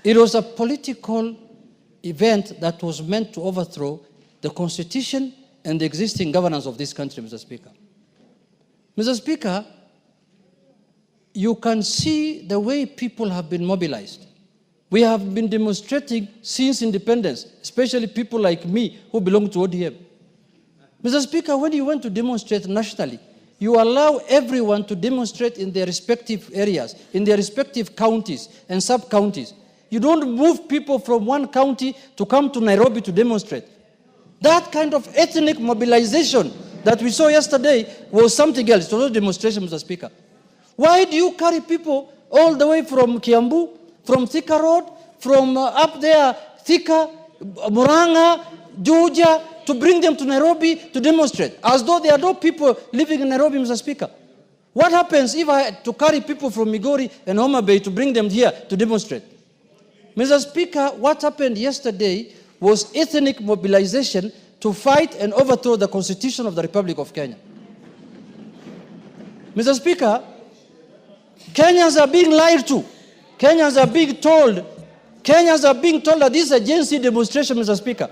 It was a political event that was meant to overthrow the constitution and the existing governance of this country, Mr. Speaker. Mr. Speaker, you can see the way people have been mobilized. We have been demonstrating since independence, especially people like me who belong to ODM. Mr. Speaker, when you want to demonstrate nationally, you allow everyone to demonstrate in their respective areas, in their respective counties and sub-counties. You don't move people from one county to come to Nairobi to demonstrate. That kind of ethnic mobilization that we saw yesterday was something else. It was a demonstration, Mr. Speaker. Why do you carry people all the way from Kiambu, from Thika Road, from up there, Thika, Muranga, Georgia, to bring them to Nairobi to demonstrate, as though there are no people living in Nairobi, Mr. Speaker? What happens if I had to carry people from Migori and Homa Bay to bring them here to demonstrate? Mr. Speaker, what happened yesterday was ethnic mobilization to fight and overthrow the Constitution of the Republic of Kenya. Mr. Speaker, Kenyans are being lied to. Kenyans are being told that this is a Gen Z demonstration, Mr. Speaker.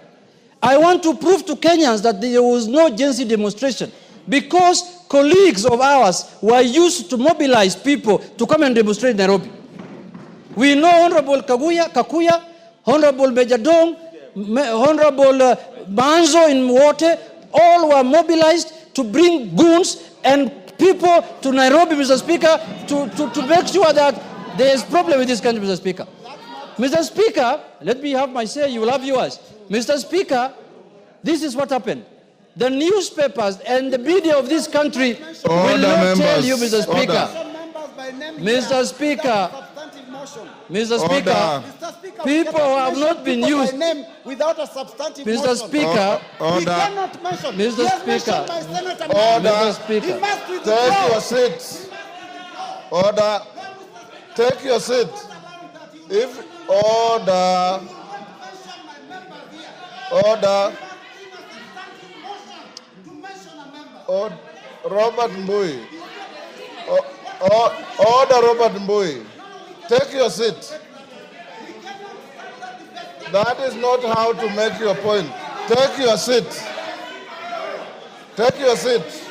I want to prove to Kenyans that there was no Gen Z demonstration because colleagues of ours were used to mobilize people to come and demonstrate in Nairobi. We know Honorable Kakuya, Honorable Major Dong, Honorable Manzo in Mwote, all were mobilized to bring goons and people to Nairobi, Mr. Speaker, to make sure that there is problem with this country, Mr. Speaker. Mr. Speaker, let me have my say, you will have yours. Mr. Speaker, this is what happened. The newspapers and the media of this country will not tell you, Mr. Speaker. Mr. Speaker, Mr. Speaker, people have not been used. Without a substantive Mr. Speaker, he cannot mention. Mr. Speaker, Mr. Speaker, take your seat. Order. Take your seat. If order. Robert Mbui. Order, Robert Mbui. Take your seat. That is not how to make your point. Take your seat. Take your seat.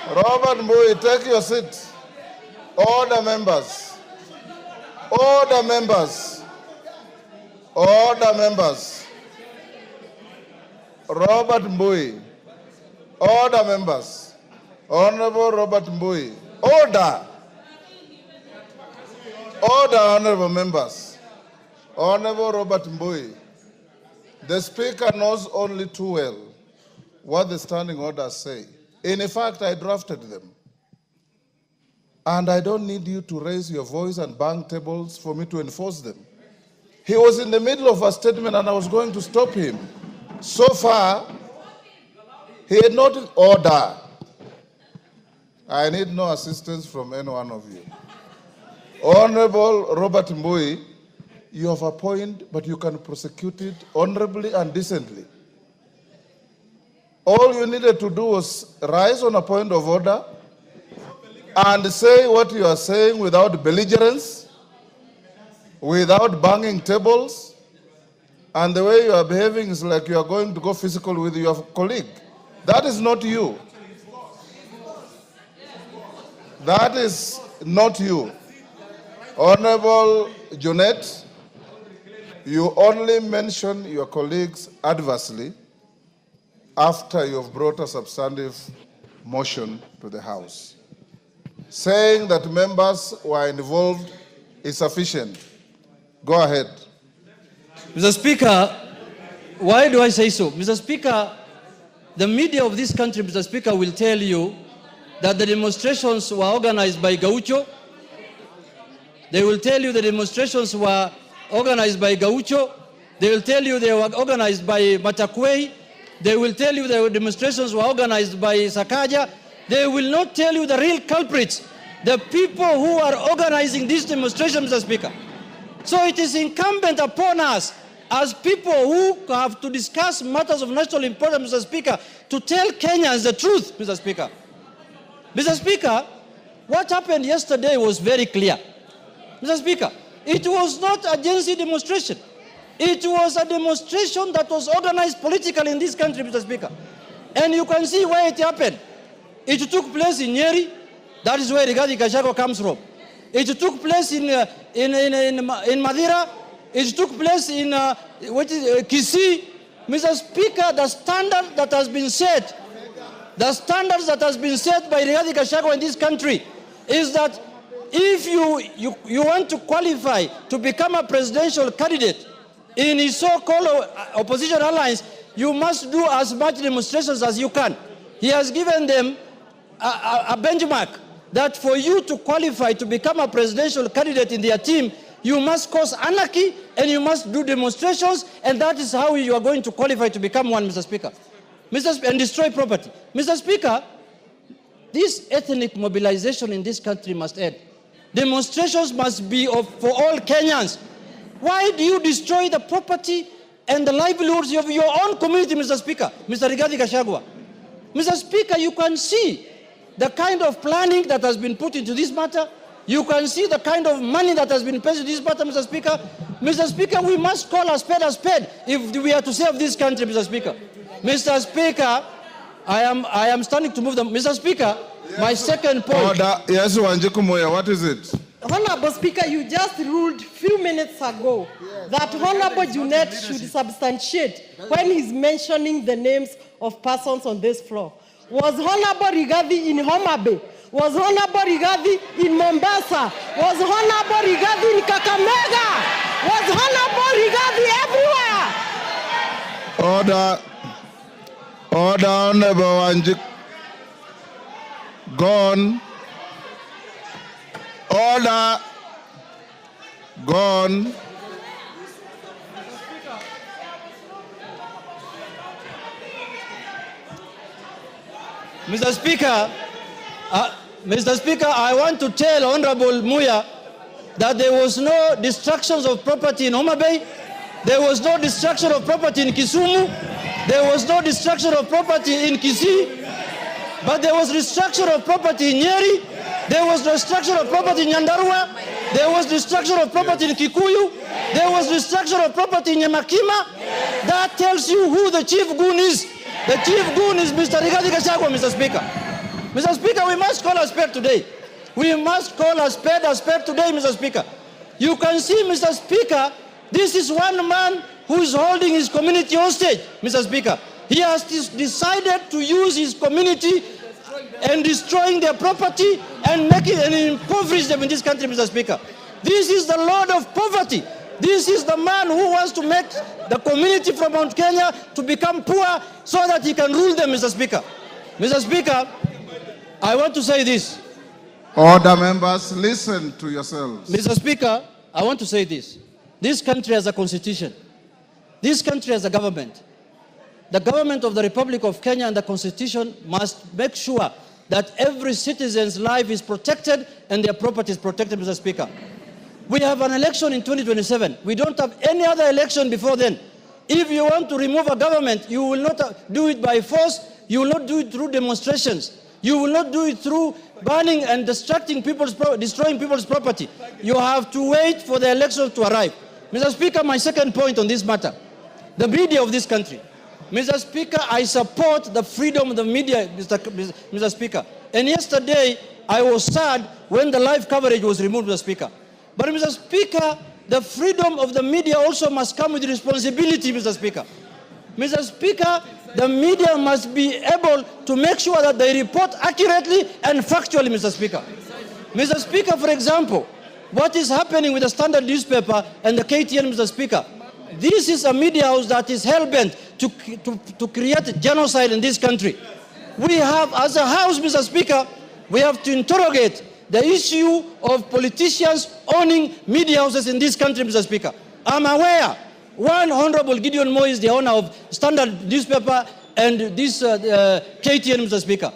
Robert Mbui, take your seat. Order, members. Order, members. Order, members. Robert Mbui. Order, members. Honorable Robert Mbui. Order. Order, honorable members. Honorable Robert Mbui. The Speaker knows only too well what the standing orders say. In fact, I drafted them. And I don't need you to raise your voice and bang tables for me to enforce them. He was in the middle of a statement and I was going to stop him. So far, he had not order. I need no assistance from any one of you. Honorable Robert Mbui, you have a point, but you can prosecute it honorably and decently. All you needed to do was rise on a point of order and say what you are saying without belligerence, without banging tables, and the way you are behaving is like you are going to go physical with your colleague. That is not you. That is not you. Honorable Junet, you only mention your colleagues adversely after you have brought a substantive motion to the House. Saying that members were involved is sufficient. Go ahead. Mr. Speaker, why do I say so? Mr. Speaker, the media of this country, Mr. Speaker, will tell you that the demonstrations were organized by Gaucho. They will tell you the demonstrations were organized by Gaucho. They will tell you they were organized by Matakwei. They will tell you the demonstrations were organized by Sakaja. They will not tell you the real culprits, the people who are organizing these demonstrations, Mr. Speaker. So it is incumbent upon us as people who have to discuss matters of national importance, Mr. Speaker, to tell Kenyans the truth, Mr. Speaker. Mr. Speaker, what happened yesterday was very clear. Mr. Speaker, It was not a Gen Z demonstration. It was a demonstration that was organized politically in this country, Mr. Speaker. And you can see where it happened. It took place in Nyeri. That is where Rigathi Gachagua comes from. It took place in Madira. It took place in Kisii. Mr. Speaker, the standard that has been set, the standards that has been set by Rigathi Gachagua in this country is that if you want to qualify to become a presidential candidate in his so-called opposition alliance, you must do as much demonstrations as you can. He has given them a benchmark that for you to qualify to become a presidential candidate in their team, you must cause anarchy and you must do demonstrations, and that is how you are going to qualify to become one, Mr. Speaker. And destroy property. Mr. Speaker, this ethnic mobilization in this country must end. Demonstrations must be for all Kenyans. Why do you destroy the property and the livelihoods of your own community, Mr. Speaker? Mr. Rigathi Gachagua. Mr. Speaker, you can see the kind of planning that has been put into this matter. You can see the kind of money that has been paid to this matter, Mr. Speaker. Mr. Speaker, we must call a spade if we are to save this country, Mr. Speaker. Mr. Speaker, I am standing to move them. Mr. Speaker, yes. My second point. Order. Yes, Wanjiku Moya, what is it? Honorable Speaker, you just ruled a few minutes ago that Honorable Junet should substantiate when he's mentioning the names of persons on this floor. Was Honorable Rigathi in Homa Bay? Was Honorable Rigathi in Mombasa? Was Honorable Rigathi in Kakamega? Was Honorable Rigathi everywhere? Order. Order, Honorable Wanjiku. Gone. Order. Gone. Mr. Speaker, I want to tell Honorable Muya that there was no destructions of property in Homa Bay. There was no destruction of property in Kisumu. There was no destruction of property in Kisii. But there was destruction of property in Nyeri. There was destruction of property in Nyandarua. There was destruction of property in Kikuyu. There was destruction of property in Nyamakima. That tells you who the chief goon is. The chief goon is Mr. Rigathi Gachagua, Mr. Speaker. Mr. Speaker, we must call a spade today. We must call a spade today, Mr. Speaker. You can see, Mr. Speaker, this is one man who is holding his community hostage, Mr. Speaker. He has decided to use his community and destroying their property and making and impoverish them in this country, Mr. Speaker. This is the Lord of poverty. This is the man who wants to make the community from Mount Kenya to become poor so that he can rule them, Mr. Speaker. Mr. Speaker, I want to say this. Order, members, listen to yourselves. Mr. Speaker, I want to say this. This country has a constitution. This country has a government. The government of the Republic of Kenya and the constitution must make sure that every citizen's life is protected and their property is protected, Mr. Speaker. We have an election in 2027. We don't have any other election before then. If you want to remove a government, you will not do it by force. You will not do it through demonstrations. You will not do it through burning and destroying people's property. You have to wait for the election to arrive. Mr. Speaker, my second point on this matter, the media of this country. Mr. Speaker, I support the freedom of the media, Mr. Speaker. And yesterday, I was sad when the live coverage was removed, Mr. Speaker. But, Mr. Speaker, the freedom of the media also must come with responsibility, Mr. Speaker. Mr. Speaker, the media must be able to make sure that they report accurately and factually, Mr. Speaker. Mr. Speaker, for example, what is happening with the Standard newspaper and the KTN, Mr. Speaker? This is a media house that is hell-bent to create genocide in this country. We have, as a house, Mr. Speaker, we have to interrogate the issue of politicians owning media houses in this country, Mr. Speaker. I'm aware one Honorable Gideon Moi is the owner of Standard newspaper and this KTN, Mr. Speaker.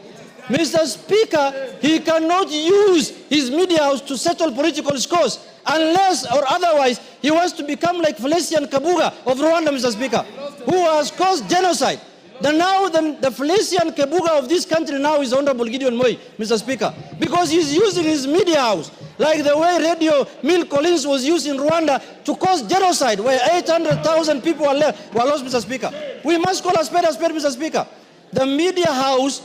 Mr. Speaker, he cannot use his media house to settle political scores unless or otherwise he wants to become like Felician Kabuga of Rwanda, Mr. Speaker, who has caused genocide. The Felician Kabuga of this country now is Honorable Gideon Moi, Mr. Speaker, because he's using his media house. Like the way Radio Mill Collins was used in Rwanda to cause genocide, where 800,000 people were lost, Mr. Speaker. We must call a spade, Mr. Speaker. The media house,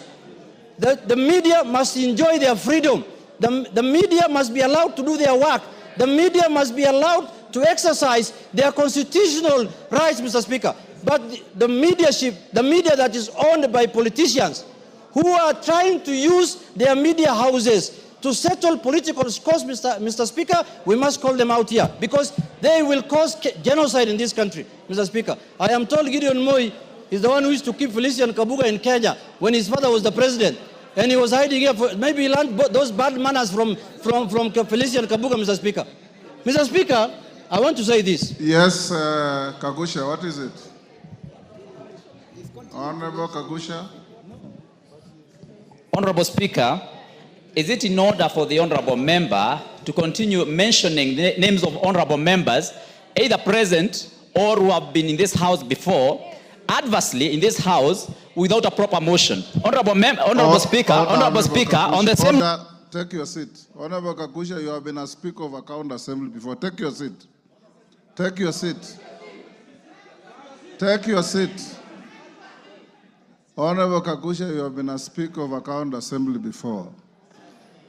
the media must enjoy their freedom. The media must be allowed to do their work. The media must be allowed to exercise their constitutional rights, Mr. Speaker. But the media that is owned by politicians who are trying to use their media houses to settle political scores, Mr. Speaker, we must call them out here because they will cause genocide in this country, Mr. Speaker. I am told Gideon Moi is the one who used to keep Felician Kabuga in Kenya when his father was the president. And he was hiding here. Maybe he learned those bad manners from Felician Kabuga, Mr. Speaker. Mr. Speaker, I want to say this. Yes, Kagusha, what is it? Honorable Kagusha. Honorable Speaker, is it in order for the honorable member to continue mentioning the names of honorable members, either present or who have been in this house before, adversely in this house without a proper motion? Honorable Speaker, on the same... Take your seat. Honorable Kagusha, you have been a Speaker of Account Assembly before. Take your seat. Take your seat. Take your seat. Honorable Kagusha, you have been a Speaker of Account Assembly before.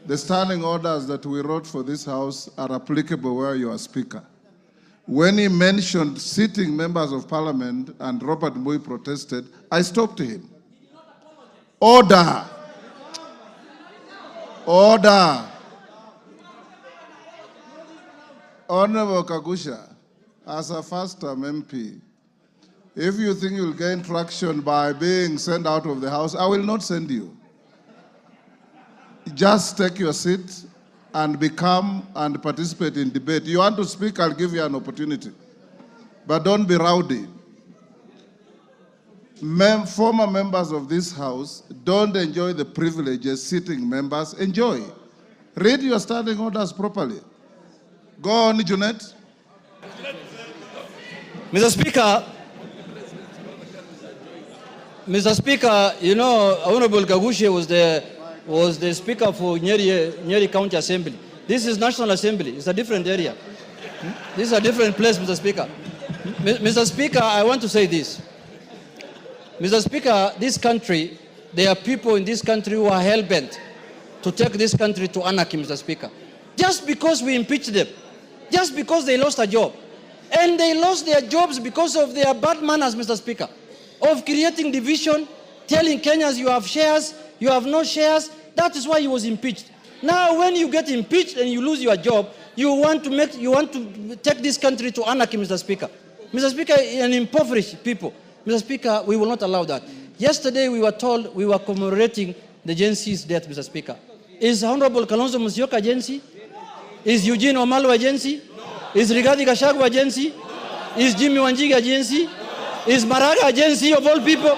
The standing orders that we wrote for this House are applicable where you are Speaker. When he mentioned sitting members of Parliament and Robert Moi protested, I stopped him. Order. Order. Honorable Kagusha, as a first-term MP, if you think you'll gain traction by being sent out of the House, I will not send you. Just take your seat and become and participate in debate. You want to speak, I'll give you an opportunity. But don't be rowdy. Former members of this House don't enjoy the privileges sitting members enjoy. Read your standing orders properly. Go on, Junet. Mr. Speaker, you know, Honorable Kagusha was the Speaker for Nyeri County Assembly. This is National Assembly. It's a different area. This is a different place, Mr. Speaker. Mr. Speaker, I want to say this. Mr. Speaker, this country, there are people in this country who are hell-bent to take this country to anarchy, Mr. Speaker. Just because we impeached them, just because they lost a job. And they lost their jobs because of their bad manners, Mr. Speaker, of creating division, telling Kenyans you have shares, you have no shares. That is why he was impeached. Now, when you get impeached and you lose your job, you want to take this country to anarchy, Mr. Speaker. Mr. Speaker, and impoverish people. Mr. Speaker, we will not allow that. Yesterday, we were told we were commemorating the Gen Z's death, Mr. Speaker. Is Honorable Kalonzo Musyoka Gen Z? Is Eugene Wamalwa Gen Z? Is Rigathi Gachagua Gen Z? Is Jimmy Wanjiga Gen Z? Is Maraga Gen Z of all people?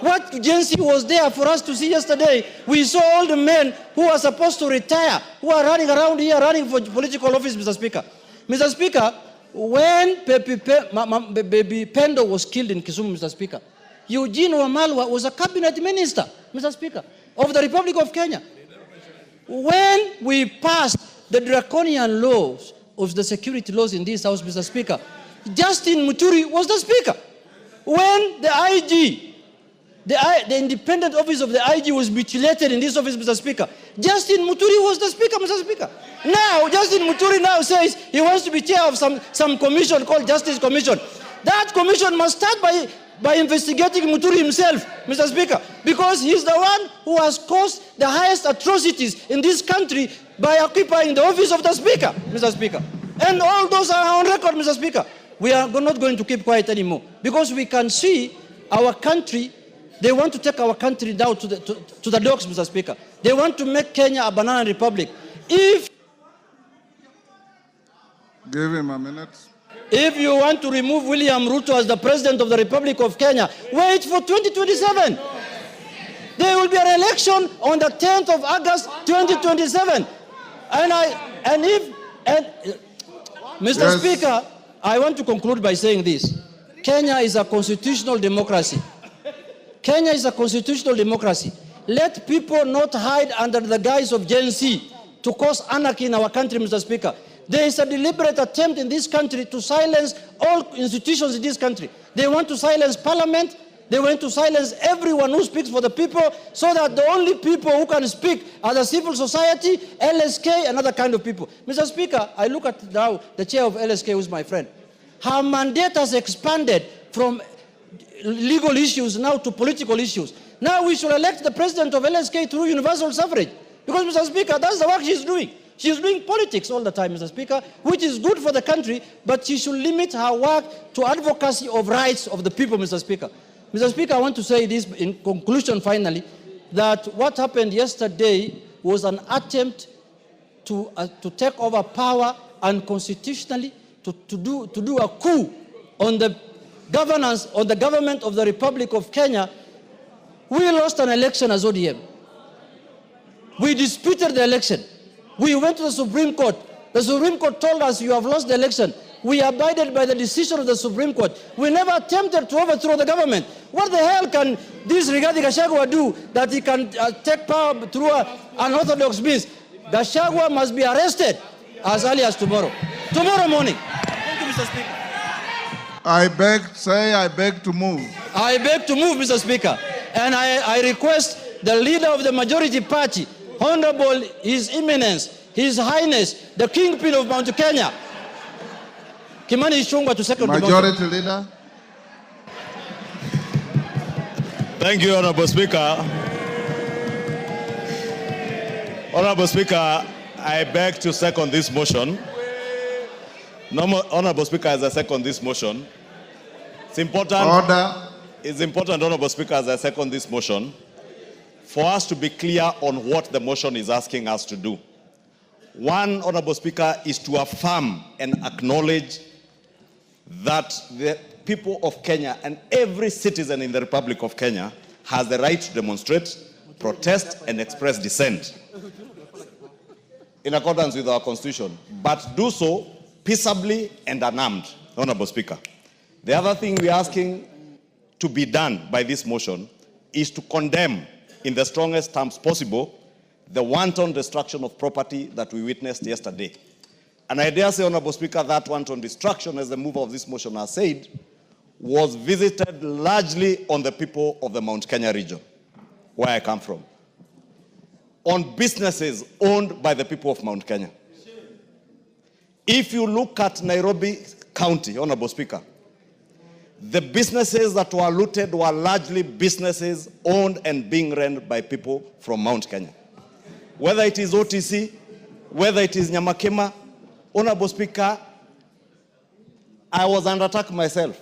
What Gen Z was there for us to see yesterday? We saw all the men who are supposed to retire, who are running around here, running for political office, Mr. Speaker. Mr. Speaker, when Baby Pendo was killed in Kisumu, Mr. Speaker, Eugene Wamalwa was a cabinet minister, Mr. Speaker, of the Republic of Kenya. When we passed the draconian laws of the security laws in this House, Mr. Speaker, Justin Muturi was the Speaker. When the IG, the independent office of the IG was mutilated in this office, Mr. Speaker, Justin Muturi was the Speaker, Mr. Speaker. Now, Justin Muturi now says he wants to be chair of some commission called Justice Commission. That commission must start by investigating Muturi himself, Mr. Speaker, because he's the one who has caused the highest atrocities in this country by occupying the office of the Speaker, Mr. Speaker. And all those are on record, Mr. Speaker. We are not going to keep quiet anymore because we can see our country. They want to take our country down to the dogs, Mr. Speaker. They want to make Kenya a banana republic. Give him a minute. If you want to remove William Ruto as the President of the Republic of Kenya, wait for 2027. There will be an election on the 10th of August, 2027. Mr. Yes. Speaker, I want to conclude by saying this. Kenya is a constitutional democracy. Kenya is a constitutional democracy. Let people not hide under the guise of Gen Z to cause anarchy in our country, Mr. Speaker. There is a deliberate attempt in this country to silence all institutions in this country. They want to silence Parliament. They want to silence everyone who speaks for the people, so that the only people who can speak are the civil society, LSK, and other kind of people. Mr. Speaker, I look at now the chair of LSK, who is my friend. Her mandate has expanded from legal issues now to political issues. Now we should elect the president of LSK through universal suffrage. Because, Mr. Speaker, that's the work she's doing. She's doing politics all the time, Mr. Speaker, which is good for the country, but she should limit her work to advocacy of rights of the people, Mr. Speaker. Mr. Speaker, I want to say this in conclusion finally, that what happened yesterday was an attempt to take over power unconstitutionally, to do a coup on the governance, on the government of the Republic of Kenya. We lost an election as ODM. We disputed the election. We went to the Supreme Court. The Supreme Court told us, you have lost the election. We abided by the decision of the Supreme Court. We never attempted to overthrow the government. What the hell can this Rigathi Gachagua do that he can take power through unorthodox means? Gachagua must be arrested as early as tomorrow. Tomorrow morning. Thank you, Mr. Speaker. I beg to move. I beg to move, Mr. Speaker. And I request the leader of the majority party, Honorable His Eminence, His Highness, the Kingpin of Mount Kenya, Kimani Ichung'wah, to second the motion. Majority Leader. Thank you, Honorable Speaker. Honorable Speaker, I beg to second this motion. Honorable Speaker, as I second this motion, it's important. Order. It's important, Honorable Speaker, as I second this motion, for us to be clear on what the motion is asking us to do. One, Honorable Speaker, is to affirm and acknowledge that the people of Kenya and every citizen in the Republic of Kenya has the right to demonstrate, protest, and express dissent in accordance with our Constitution, but do so peaceably and unarmed, Honorable Speaker. The other thing we're asking to be done by this motion is to condemn in the strongest terms possible the wanton destruction of property that we witnessed yesterday. And I dare say, Honorable Speaker, that wanton destruction, as the mover of this motion has said, was visited largely on the people of the Mount Kenya region, where I come from, on businesses owned by the people of Mount Kenya. If you look at Nairobi County, Honorable Speaker, the businesses that were looted were largely businesses owned and being run by people from Mount Kenya. Whether it is OTC, whether it is Nyamakema, Honorable Speaker, I was under attack myself.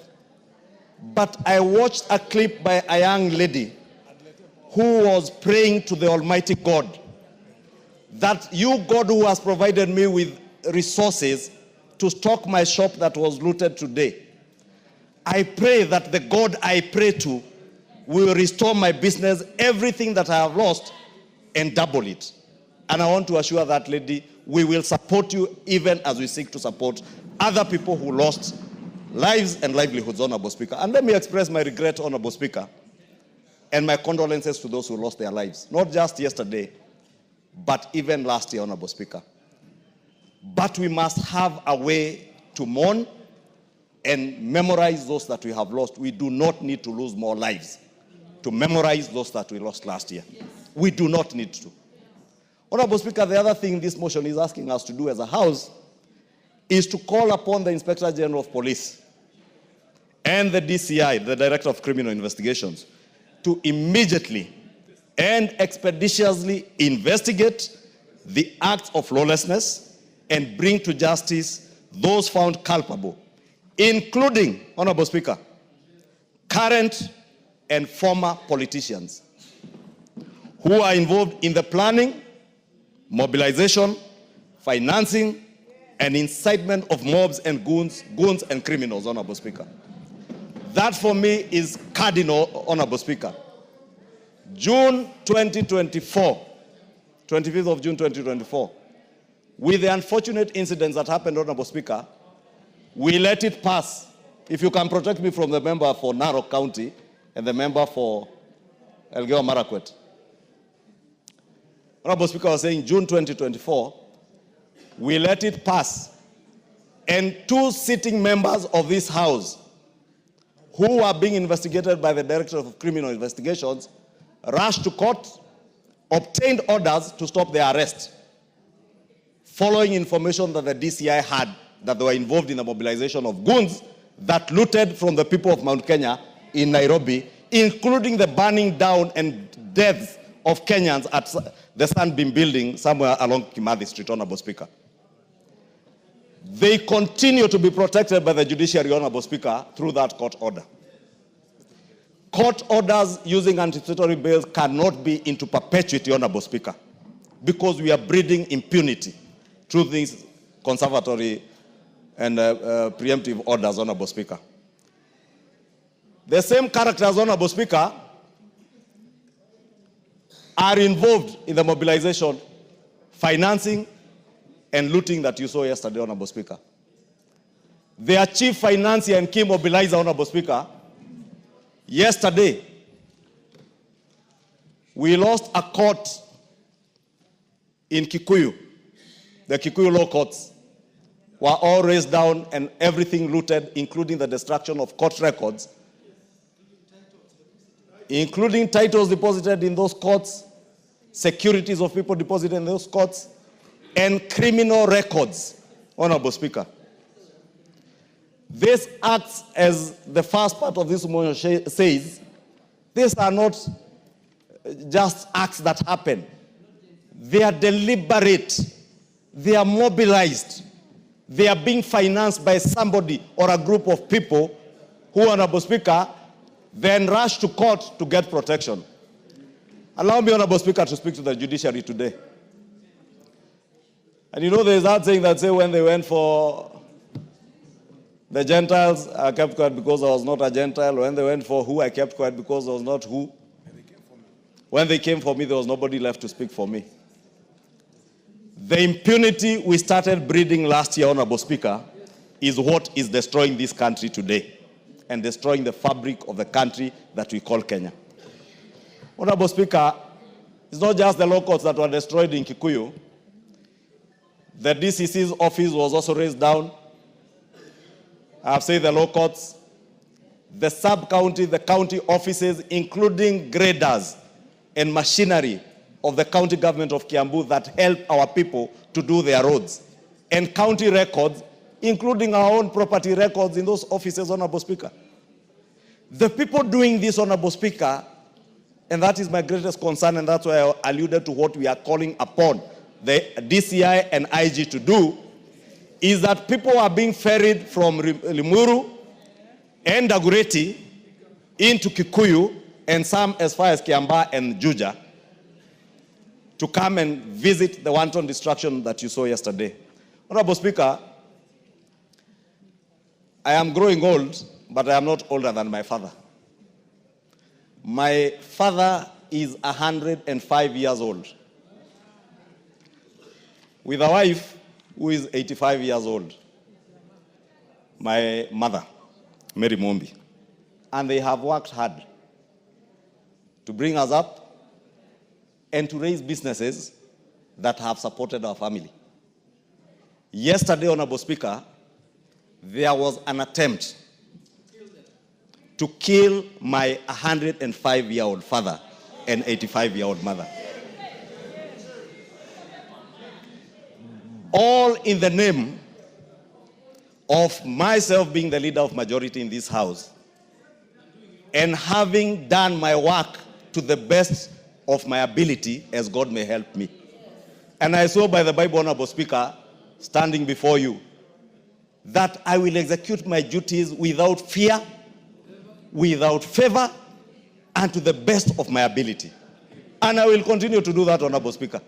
But I watched a clip by a young lady who was praying to the Almighty God that you, God, who has provided me with resources to stock my shop that was looted today, I pray that the God I pray to will restore my business, everything that I have lost, and double it. And I want to assure that lady, we will support you even as we seek to support other people who lost lives and livelihoods, Honorable Speaker. And let me express my regret, Honorable Speaker, and my condolences to those who lost their lives, not just yesterday, but even last year, Honorable Speaker. But we must have a way to mourn and memorize those that we have lost. We do not need to lose more lives to memorize those that we lost last year. Yes. We do not need to. Honorable Speaker, the other thing this motion is asking us to do as a House is to call upon the Inspector General of Police and the DCI, the Director of Criminal Investigations, to immediately and expeditiously investigate the acts of lawlessness and bring to justice those found culpable, including, Honorable Speaker, current and former politicians who are involved in the planning, mobilization, financing, and incitement of mobs and goons and criminals, Honorable Speaker. That for me is cardinal, Honorable Speaker. June 2024, 25th of June 2024, with the unfortunate incidents that happened, Honorable Speaker, we let it pass. If you can protect me from the member for Narok County and the member for Elgeyo Marakwet. Honorable Speaker was saying June 2024, we let it pass. And 2 sitting members of this House who are being investigated by the Director of Criminal Investigations rushed to court, obtained orders to stop their arrest, following information that the DCI had that they were involved in the mobilization of goons that looted from the people of Mount Kenya in Nairobi, including the burning down and deaths of Kenyans at the Sunbeam building somewhere along Kimathi Street, Honorable Speaker. They continue to be protected by the judiciary, Honorable Speaker, through that court order. Court orders using anticipatory bails cannot be into perpetuity, Honorable Speaker, because we are breeding impunity through these conservatory and preemptive orders, Honorable Speaker. The same characters, Honorable Speaker, are involved in the mobilization, financing, and looting that you saw yesterday, Honorable Speaker. Their chief financier and key mobilizer, Honorable Speaker, yesterday, we lost a court in Kikuyu. The Kikuyu law courts were all raised down and everything looted, including the destruction of court records, including titles deposited in those courts, securities of people deposited in those courts, and criminal records, Honorable Speaker. This acts, as the first part of this motion says, these are not just acts that happen. They are deliberate. They are mobilized. They are being financed by somebody or a group of people who, Honorable Speaker, then rush to court to get protection. Allow me, Honorable Speaker, to speak to the judiciary today. And you know, there's that saying that say when they went for the Gentiles, I kept quiet because I was not a Gentile. When they went for who, I kept quiet because I was not who. When they came for me, there was nobody left to speak for me. The impunity we started breeding last year, Honorable Speaker, is what is destroying this country today and destroying the fabric of the country that we call Kenya. Honorable Speaker, it's not just the law courts that were destroyed in Kikuyu. The DCC's office was also raised down. I've said the law courts, the sub-county, the county offices, including graders and machinery of the county government of Kiambu that help our people to do their roads, and county records, including our own property records in those offices, Honorable Speaker. The people doing this, Honorable Speaker, and that is my greatest concern, and that's why I alluded to what we are calling upon the DCI and IG to do, is that people are being ferried from Limuru and Dagoretti into Kikuyu and some as far as Kiambaa and Juja to come and visit the wanton destruction that you saw yesterday. Honorable Speaker, I am growing old, but I am not older than my father. My father is 105 years old, with a wife who is 85 years old, my mother, Mary Mombi. And they have worked hard to bring us up and to raise businesses that have supported our family. Yesterday, Honorable Speaker, there was an attempt to kill my 105-year-old father and 85-year-old mother. All in the name of myself being the leader of majority in this house and having done my work to the best of my ability as God may help me. And I saw by the Bible, Honorable Speaker, standing before you, that I will execute my duties without fear, without favor, and to the best of my ability. And I will continue to do that, Honorable Speaker.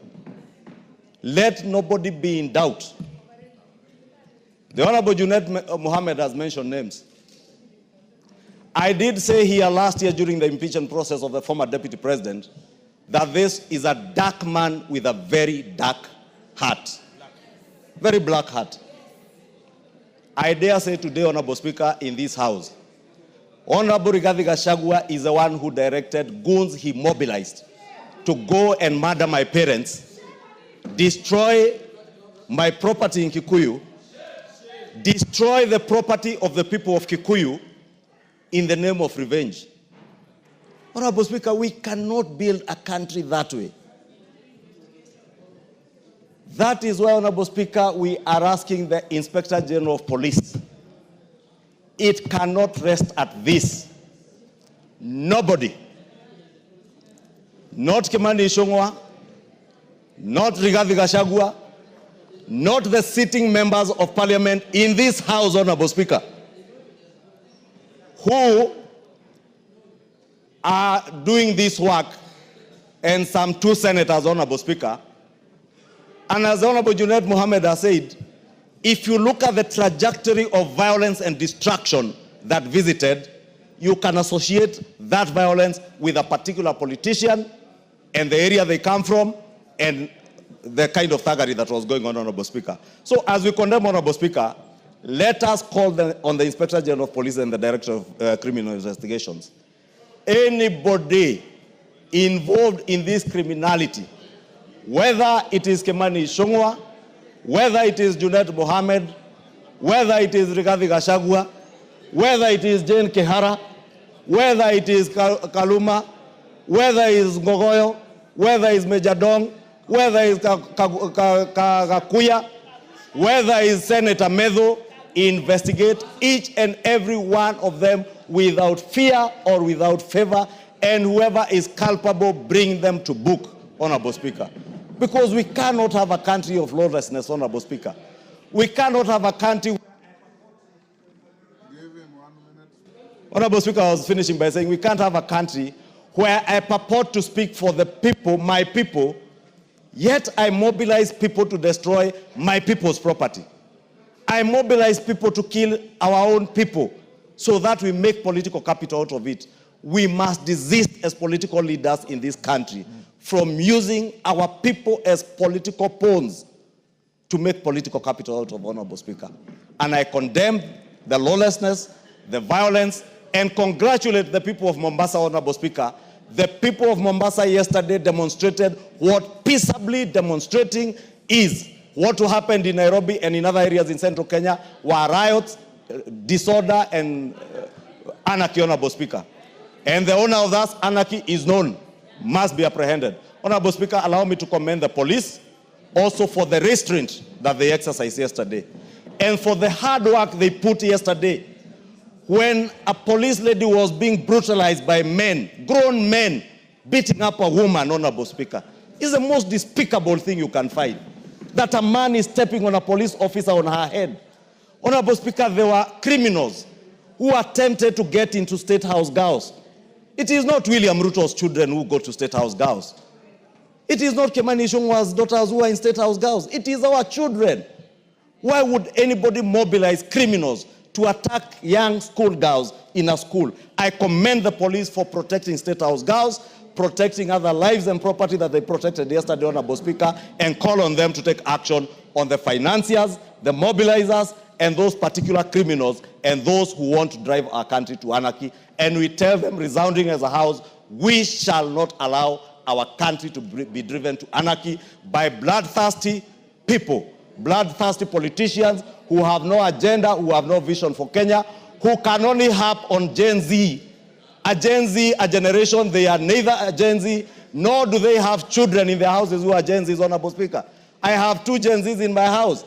Let nobody be in doubt. The Honorable Junet Mohammed has mentioned names. I did say here last year during the impeachment process of the former deputy president that this is a dark man with a very dark heart. Very black heart. I dare say today, Honorable Speaker, in this house, Honorable Rigathi Gachagua is the one who directed goons he mobilized to go and murder my parents, destroy my property in Kikuyu, destroy the property of the people of Kikuyu in the name of revenge. Honorable Speaker, we cannot build a country that way. That is why, Honorable Speaker, we are asking the Inspector General of Police. It cannot rest at this. Nobody, not Kimani Ichung'wah, not Rigathi Gachagua, not the sitting members of parliament in this house, Honorable Speaker, who are doing this work, and some 2 senators, Honorable Speaker. And as Honorable Junaid Mohammed has said, if you look at the trajectory of violence and destruction that visited, you can associate that violence with a particular politician and the area they come from and the kind of thuggery that was going on, Honorable Speaker. So as we condemn, Honorable Speaker, let us call on the Inspector General of Police and the Director of Criminal Investigations. Anybody involved in this criminality, whether it is Kimani Ichung'wah, whether it is Junaid Mohammed, whether it is Rigathi Gachagua, whether it is Jane Kehara, whether it is Kaluma, whether it is Ngogoyo, whether it is Major Dong, whether it is Kakuya, whether it is Senator Medho, investigate each and every one of them without fear or without favor, and whoever is culpable, bring them to book, Honorable Speaker. Because we cannot have a country of lawlessness, Honorable Speaker. We cannot have a country... Give him 1 minute. Honorable Speaker, I was finishing by saying we can't have a country where I purport to speak for the people, my people, yet I mobilize people to destroy my people's property. I mobilize people to kill our own people so that we make political capital out of it. We must desist as political leaders in this country from using our people as political pawns to make political capital out of, Honorable Speaker. And I condemn the lawlessness, the violence, and congratulate the people of Mombasa, Honorable Speaker. The people of Mombasa yesterday demonstrated what peaceably demonstrating is. What happened in Nairobi and in other areas in central Kenya were riots, disorder, and anarchy, Honorable Speaker. And the owner of that anarchy is known, must be apprehended. Honorable Speaker, allow me to commend the police also for the restraint that they exercised yesterday and for the hard work they put yesterday when a police lady was being brutalized by men, grown men, beating up a woman, Honorable Speaker. It's the most despicable thing you can find, that a man is stepping on a police officer on her head. Honorable Speaker, there were criminals who attempted to get into State House girls. It is not William Ruto's children who go to State House girls. It is not Kimani Ichung'wah's daughters who are in State House girls. It is our children. Why would anybody mobilize criminals to attack young schoolgirls in a school? I commend the police for protecting State House girls, protecting other lives and property that they protected yesterday, Honorable Speaker, and call on them to take action on the financiers, the mobilizers, and those particular criminals and those who want to drive our country to anarchy. And we tell them, resounding as a house, we shall not allow our country to be driven to anarchy by bloodthirsty people, bloodthirsty politicians who have no agenda, who have no vision for Kenya, who can only harp on Gen Z. A Gen Z, a generation, they are neither a Gen Z, nor do they have children in their houses who are Gen Zs, Honorable Speaker. I have 2 Gen Zs in my house.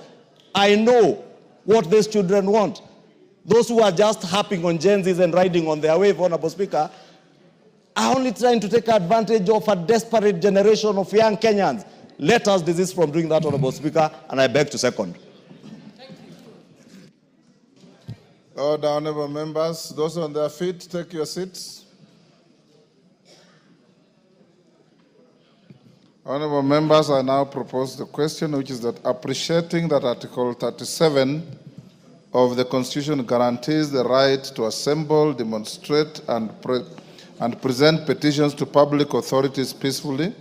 I know what these children want. Those who are just harping on Gen Zs and riding on their wave, Honorable Speaker, are only trying to take advantage of a desperate generation of young Kenyans. Let us desist from doing that, Honorable Speaker, and I beg to second. Order, honorable members. Those on their feet, take your seats. Honorable members, I now propose the question, which is that appreciating that Article 37 of the Constitution guarantees the right to assemble, demonstrate, and present petitions to public authorities peacefully.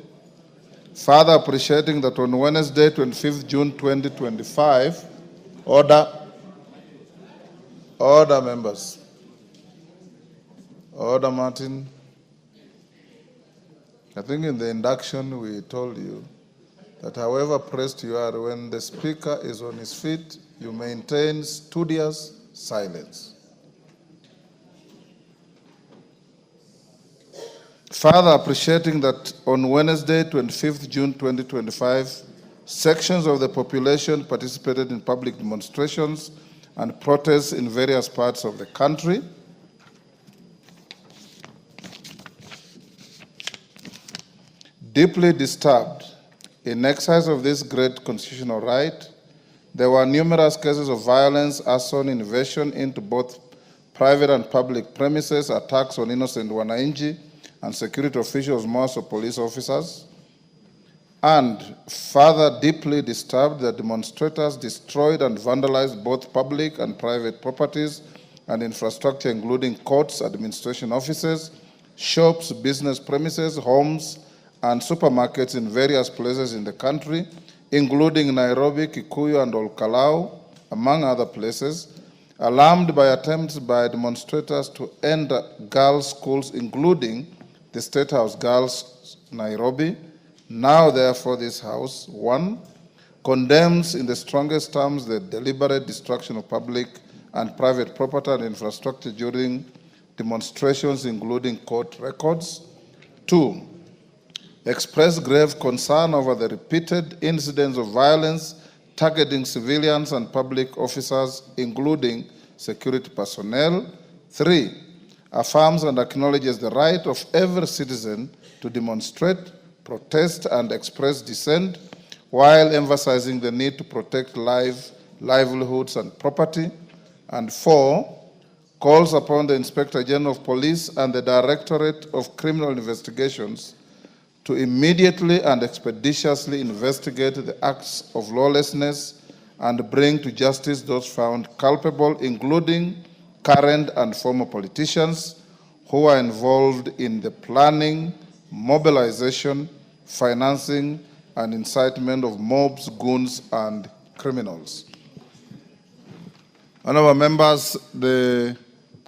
Further appreciating that on Wednesday, 25th June 2025, order, members. Order, Martin. I think in the induction we told you that however pressed you are, when the Speaker is on his feet, you maintain studious silence. Further, appreciating that on Wednesday, 25th June 2025, sections of the population participated in public demonstrations and protests in various parts of the country. Deeply disturbed in exercise of this great constitutional right, there were numerous cases of violence, arson, invasion into both private and public premises, attacks on innocent wananchi and security officials, most of police officers. And further deeply disturbed, the demonstrators destroyed and vandalized both public and private properties and infrastructure, including courts, administration offices, shops, business premises, homes, and supermarkets in various places in the country, including Nairobi, Kikuyu, and Olkalau, among other places, alarmed by attempts by demonstrators to end girls' schools, including the State House Girls, Nairobi. Now, therefore, this House, 1, condemns in the strongest terms the deliberate destruction of public and private property and infrastructure during demonstrations, including court records. 2, express grave concern over the repeated incidents of violence targeting civilians and public officers, including security personnel. 3, affirms and acknowledges the right of every citizen to demonstrate, protest, and express dissent, while emphasizing the need to protect livelihoods and property. And 4, calls upon the Inspector General of Police and the Directorate of Criminal Investigations to immediately and expeditiously investigate the acts of lawlessness and bring to justice those found culpable, including current and former politicians who are involved in the planning, mobilization, financing, and incitement of mobs, goons, and criminals. Honorable members, the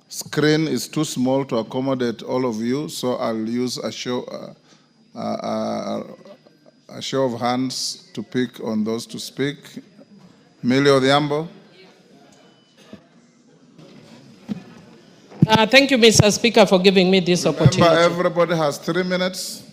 screen is too small to accommodate all of you, so I'll use a show of hands to pick on those to speak. Millie Odhiambo. Thank you, Mr. Speaker, for giving me this opportunity. Remember, everybody has 3 minutes.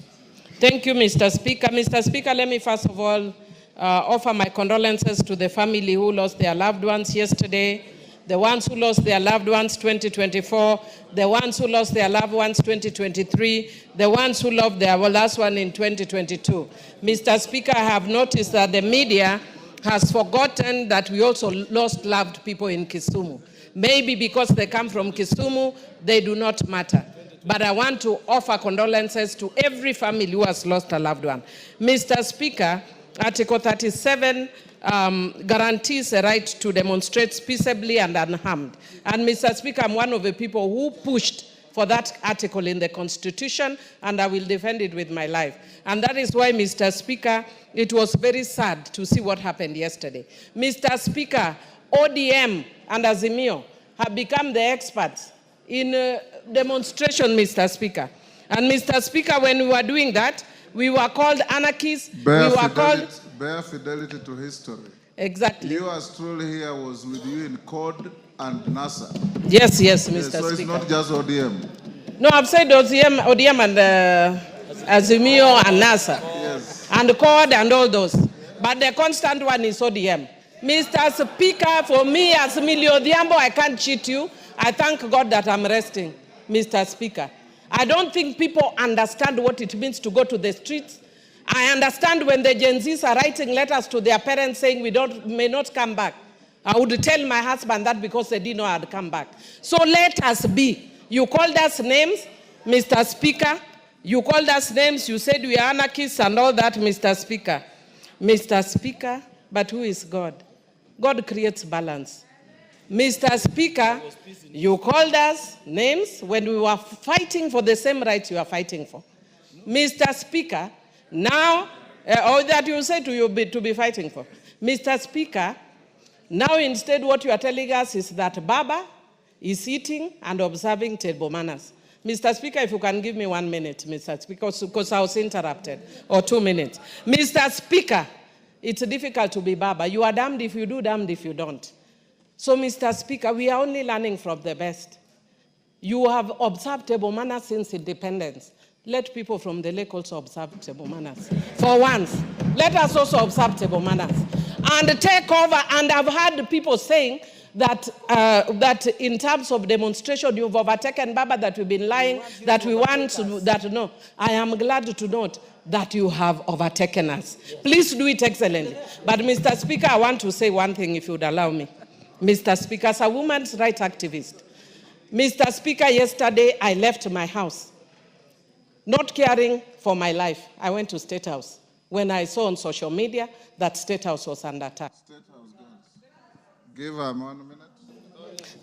Thank you, Mr. Speaker. Mr. Speaker, let me first of all offer my condolences to the family who lost their loved ones yesterday, the ones who lost their loved ones 2024, the ones who lost their loved ones 2023, the ones who lost their last one in 2022. Mr. Speaker, I have noticed that the media has forgotten that we also lost loved people in Kisumu. Maybe because they come from Kisumu, they do not matter. But I want to offer condolences to every family who has lost a loved one. Mr. Speaker, Article 37 guarantees a right to demonstrate peaceably and unharmed. And Mr. Speaker, I'm one of the people who pushed for that article in the Constitution, and I will defend it with my life. And that is why, Mr. Speaker, it was very sad to see what happened yesterday. Mr. Speaker, ODM and Azimio have become the experts in demonstration, Mr. Speaker. And Mr. Speaker, when we were doing that, we were called anarchists. Bare fidelity to history. Exactly. You as truly here was with you in CORD and NASA. Yes, Mr. Speaker. So it's not just ODM. No, I've said ODM and Azimio and NASA. Yes. And CORD and all those. But the constant one is ODM. Mr. Speaker, for me as Millie Odhiambo, I can't cheat you. I thank God that I'm resting, Mr. Speaker. I don't think people understand what it means to go to the streets. I understand when the Gen Zs are writing letters to their parents saying may not come back. I would tell my husband that because they didn't know I'd come back. So let us be. You called us names, Mr. Speaker. You called us names. You said we are anarchists and all that, Mr. Speaker. Mr. Speaker, but who is God? God creates balance. Mr. Speaker, you called us names when we were fighting for the same rights you are fighting for. Mr. Speaker, now, or that you said to be fighting for. Mr. Speaker, now instead what you are telling us is that Baba is eating and observing table manners. Mr. Speaker, if you can give me 1 minute, Mr. Speaker, because I was interrupted, or 2 minutes. Mr. Speaker, it's difficult to be Baba. You are damned if you do, damned if you don't. So, Mr. Speaker, we are only learning from the best. You have observed table manners since independence. Let people from the lake also observe table manners. For once, let us also observe table manners. And take over, and I've heard people saying that in terms of demonstration, you've overtaken Baba, that we've been lying, that we want to, that no. I am glad to note that you have overtaken us. Please do it excellently. But Mr. Speaker, I want to say one thing, if you would allow me. Mr. Speaker, as a women's rights activist, Mr. Speaker, yesterday I left my house, not caring for my life. I went to State House when I saw on social media that State House was under attack. State House girls. Give her 1 minute.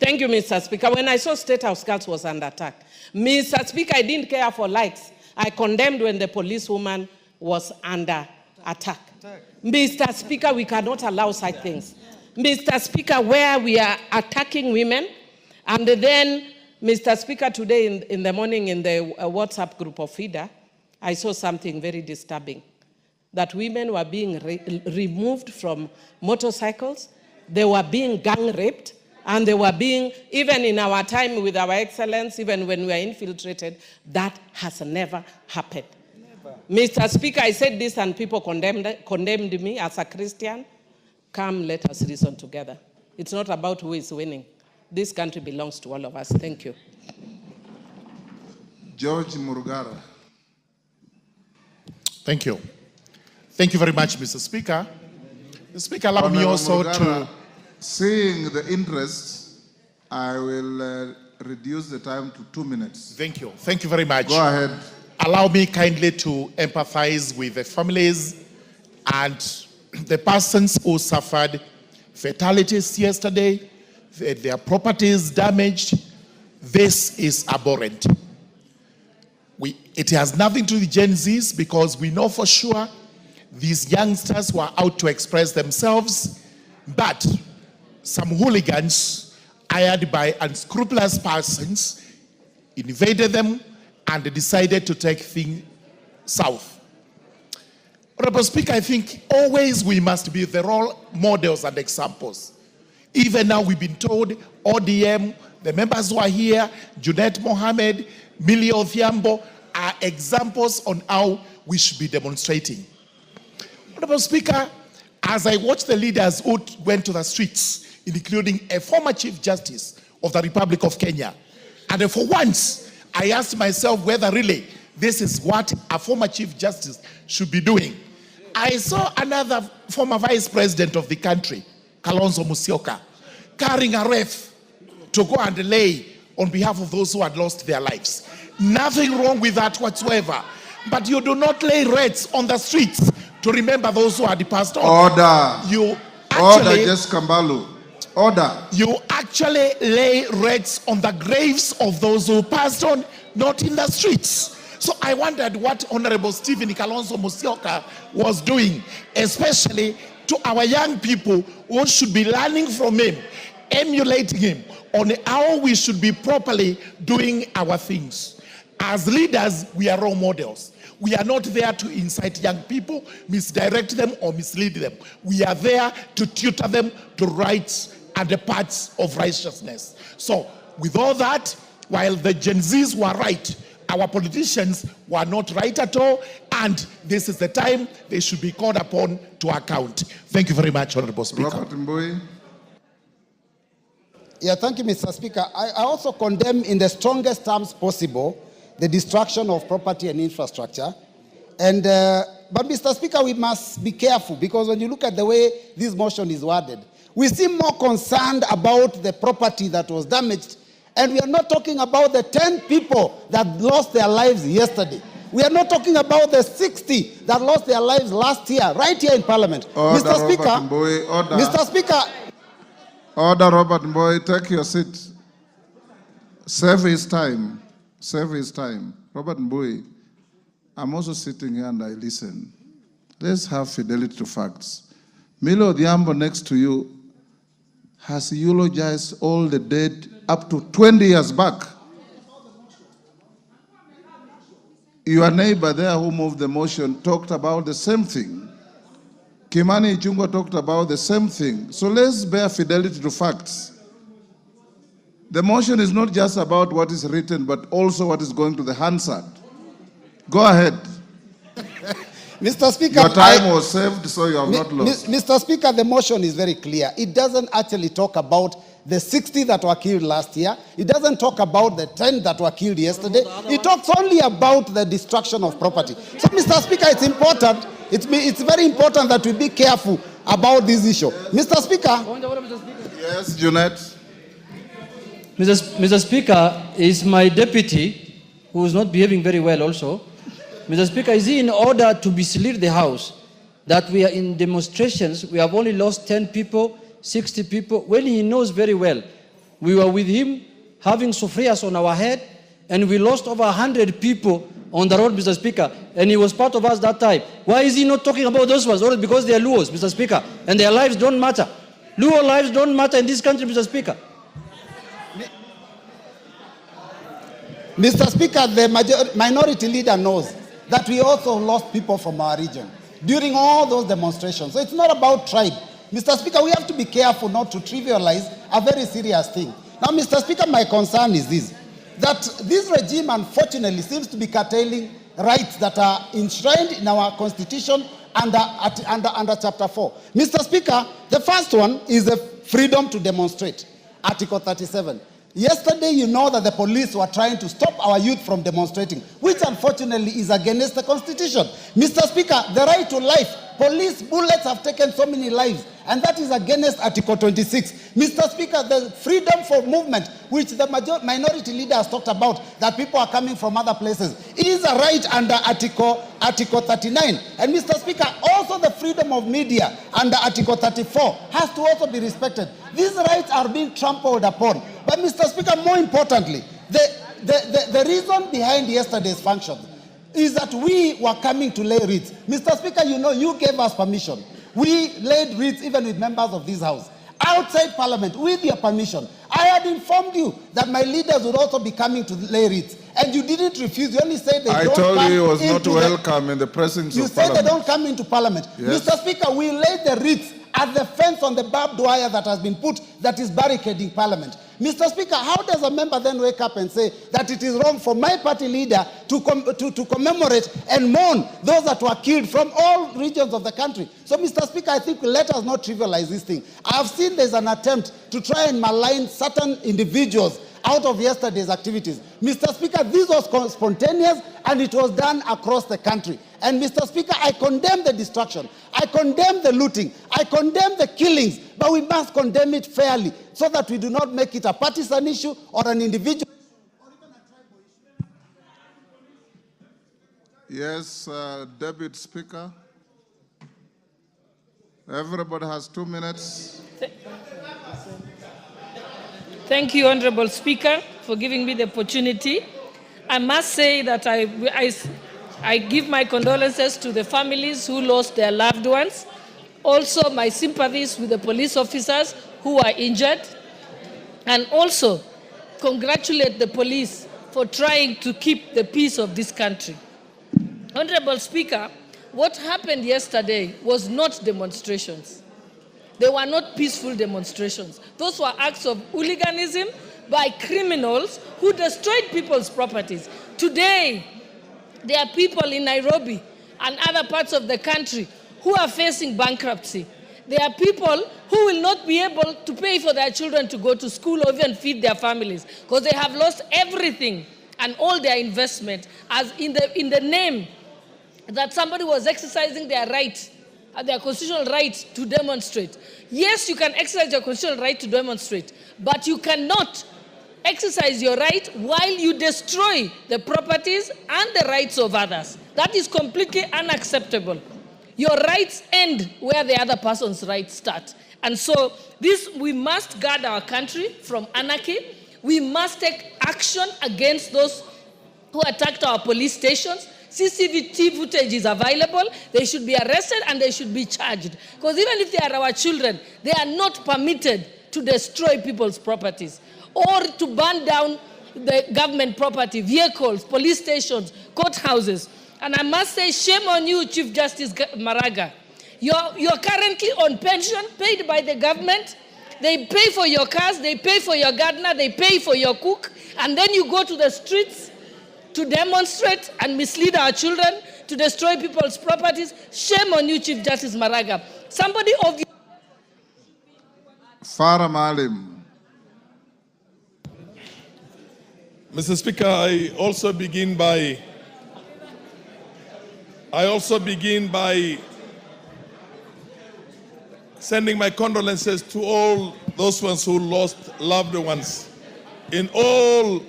Thank you, Mr. Speaker. When I saw State House girls was under attack, Mr. Speaker, I didn't care for likes. I condemned when the policewoman was under attack. Mr. Speaker, we cannot allow such things. Mr. Speaker, where we are attacking women, and then, Mr. Speaker, today in the morning in the WhatsApp group of FIDA, I saw something very disturbing, that women were being removed from motorcycles, they were being gang raped, and they were being, even in our time with our excellence, even when we were infiltrated, that has never happened. Never. Mr. Speaker, I said this and people condemned me as a Christian. Come, let us reason together. It's not about who is winning. This country belongs to all of us. Thank you. George Murugara. Thank you. Thank you very much, Mr. Speaker. Mr. Speaker, allow me also to... Seeing the interest, I will reduce the time to 2 minutes. Thank you. Thank you very much. Go ahead. Allow me kindly to empathize with the families and the persons who suffered fatalities yesterday, their properties damaged. This is abhorrent. It has nothing to do with Gen Zs, because we know for sure these youngsters were out to express themselves, but some hooligans hired by unscrupulous persons invaded them and decided to take things south. Honorable Speaker, I think always we must be the role models and examples. Even now we've been told ODM, the members who are here, Junet Mohammed, Millie Odhiambo, are examples on how we should be demonstrating. Honorable Speaker, as I watched the leaders who went to the streets, including a former Chief Justice of the Republic of Kenya, and for once, I asked myself whether really this is what a former Chief Justice should be doing. I saw another former Vice President of the country, Kalonzo Musyoka, carrying a wreath to go and lay on behalf of those who had lost their lives. Nothing wrong with that whatsoever. But you do not lay wreaths on the streets to remember those who had passed on. Order. You Order, actually, Jess Kambalu. Order. You actually lay wreaths on the graves of those who passed on, not in the streets. So I wondered what Honorable Stephen Kalonzo Musyoka was doing, especially to our young people who should be learning from him, emulating him on how we should be properly doing our things. As leaders, we are role models. We are not there to incite young people, misdirect them, or mislead them. We are there to tutor them to rights and the paths of righteousness. So, with all that, while the Gen Zs were right, our politicians were not right at all, and this is the time they should be called upon to account. Thank you very much, Honorable Speaker. Robert Mbui. Yeah, thank you, Mr. Speaker. I also condemn in the strongest terms possible the destruction of property and infrastructure. But Mr. Speaker, we must be careful, because when you look at the way this motion is worded, we seem more concerned about the property that was damaged, and we are not talking about the 10 people that lost their lives yesterday. We are not talking about the 60 that lost their lives last year, right here in Parliament. Order, Mr. Speaker, Robert Mbui, order. Mr. Speaker. Order, Robert Mbui, take your seat. Save his time. Save his time. Robert Mbui, I'm also sitting here and I listen. Let's have fidelity to facts. Milo Odhiambo next to you has eulogized all the dead up to 20 years back. Your neighbor there who moved the motion talked about the same thing. Kimani Ichung'wah talked about the same thing. So let's bear fidelity to facts. The motion is not just about what is written, but also what is going to the Hansard. Go ahead. Mr. Speaker, your time was saved, so you have not lost. Mr. Speaker, the motion is very clear. It doesn't actually talk about the 60 that were killed last year. It doesn't talk about the 10 that were killed yesterday. It talks only about the destruction of property. So, Mr. Speaker, it's important. It's very important that we be careful about this issue. Mr. Speaker. Yes, Junet. Mr. Speaker, is my deputy, who is not behaving very well also. Mr. Speaker, is he in order to mislead the House that we are in demonstrations, we have only lost 10 people, 60 people, when he knows very well we were with him having sufrias on our head, and we lost over 100 people on the road, Mr. Speaker, and he was part of us that time. Why is he not talking about those ones? Or because they are Luos, Mr. Speaker, and their lives don't matter. Luo lives don't matter in this country, Mr. Speaker. Mr. Speaker, the minority leader knows that we also lost people from our region during all those demonstrations. So it's not about tribe. Mr. Speaker, we have to be careful not to trivialize a very serious thing. Now, Mr. Speaker, my concern is this, that this regime, unfortunately, seems to be curtailing rights that are enshrined in our Constitution under Chapter 4. Mr. Speaker, the first one is the freedom to demonstrate, Article 37. Yesterday, you know that the police were trying to stop our youth from demonstrating, which unfortunately is against the Constitution. Mr. Speaker, the right to life, police bullets have taken so many lives, and that is against Article 26. Mr. Speaker, the freedom for movement, which the minority leader has talked about, that people are coming from other places, is a right under Article 39. And Mr. Speaker, also the freedom of media under Article 34 has to also be respected. These rights are being trampled upon. But Mr. Speaker, more importantly, the reason behind yesterday's function is that we were coming to lay wreaths. Mr. Speaker, you know, you gave us permission. We laid wreaths even with members of this House. Outside Parliament, with your permission, I had informed you that my leaders would also be coming to lay wreaths. And you didn't refuse. You only said they don't come. I told you he was not welcome in the presence of Parliament. You said they don't come into Parliament. Yes. Mr. Speaker, we laid the wreaths at the fence on the barbed wire that has been put that is barricading Parliament. Mr. Speaker, how does a member then wake up and say that it is wrong for my party leader to commemorate and mourn those that were killed from all regions of the country? So, Mr. Speaker, I think let us not trivialize this thing. I have seen there's an attempt to try and malign certain individuals out of yesterday's activities. Mr. Speaker, this was spontaneous and it was done across the country. And Mr. Speaker, I condemn the destruction. I condemn the looting. I condemn the killings. But we must condemn it fairly so that we do not make it a partisan issue or an individual or even a tribal issue. Yes, Deputy Speaker. Everybody has 2 minutes. Thank you, Honorable Speaker, for giving me the opportunity. I must say that I give my condolences to the families who lost their loved ones. Also, my sympathies with the police officers who are injured. And also, congratulate the police for trying to keep the peace of this country. Honorable Speaker, what happened yesterday was not demonstrations. They were not peaceful demonstrations. Those were acts of hooliganism by criminals who destroyed people's properties. Today, there are people in Nairobi and other parts of the country who are facing bankruptcy. There are people who will not be able to pay for their children to go to school or even feed their families because they have lost everything and all their investment as in the name that somebody was exercising their right, their constitutional right to demonstrate. Yes, you can exercise your constitutional right to demonstrate, but you cannot exercise your right while you destroy the properties and the rights of others. That is completely unacceptable. Your rights end where the other person's rights start. And so we must guard our country from anarchy. We must take action against those who attacked our police stations. CCTV footage is available. They should be arrested and they should be charged. Because even if they are our children, they are not permitted to destroy people's properties or to burn down the government property, vehicles, police stations, courthouses. And I must say, shame on you, Chief Justice Maraga. You're currently on pension paid by the government. They pay for your cars, they pay for your gardener, they pay for your cook, and then you go to the streets to demonstrate and mislead our children, to destroy people's properties. Shame on you, Chief Justice Maraga. Somebody of you. Farah Maalim. Mr. Speaker, I also begin by sending my condolences to all those ones who lost loved ones in all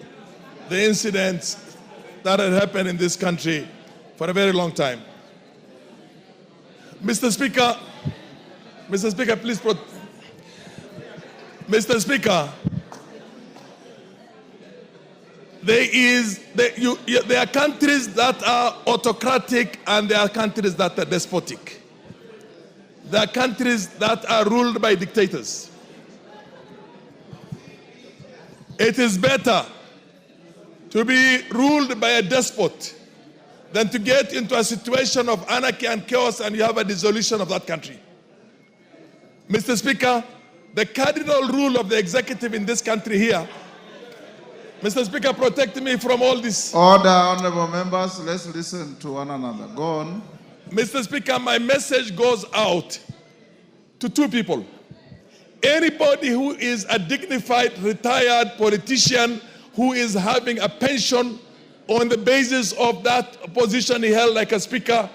the incidents that had happened in this country for a very long time. Mr. Speaker, please, Mr. Speaker, there are countries that are autocratic and there are countries that are despotic. There are countries that are ruled by dictators. It is better to be ruled by a despot than to get into a situation of anarchy and chaos and you have a dissolution of that country. Mr. Speaker, the cardinal rule of the executive in this country here, Mr. Speaker, protect me from all this. Order, honorable members. Let's listen to one another. Go on. Mr. Speaker, my message goes out to two people. Anybody who is a dignified, retired politician who is having a pension on the basis of that position he held like a speaker,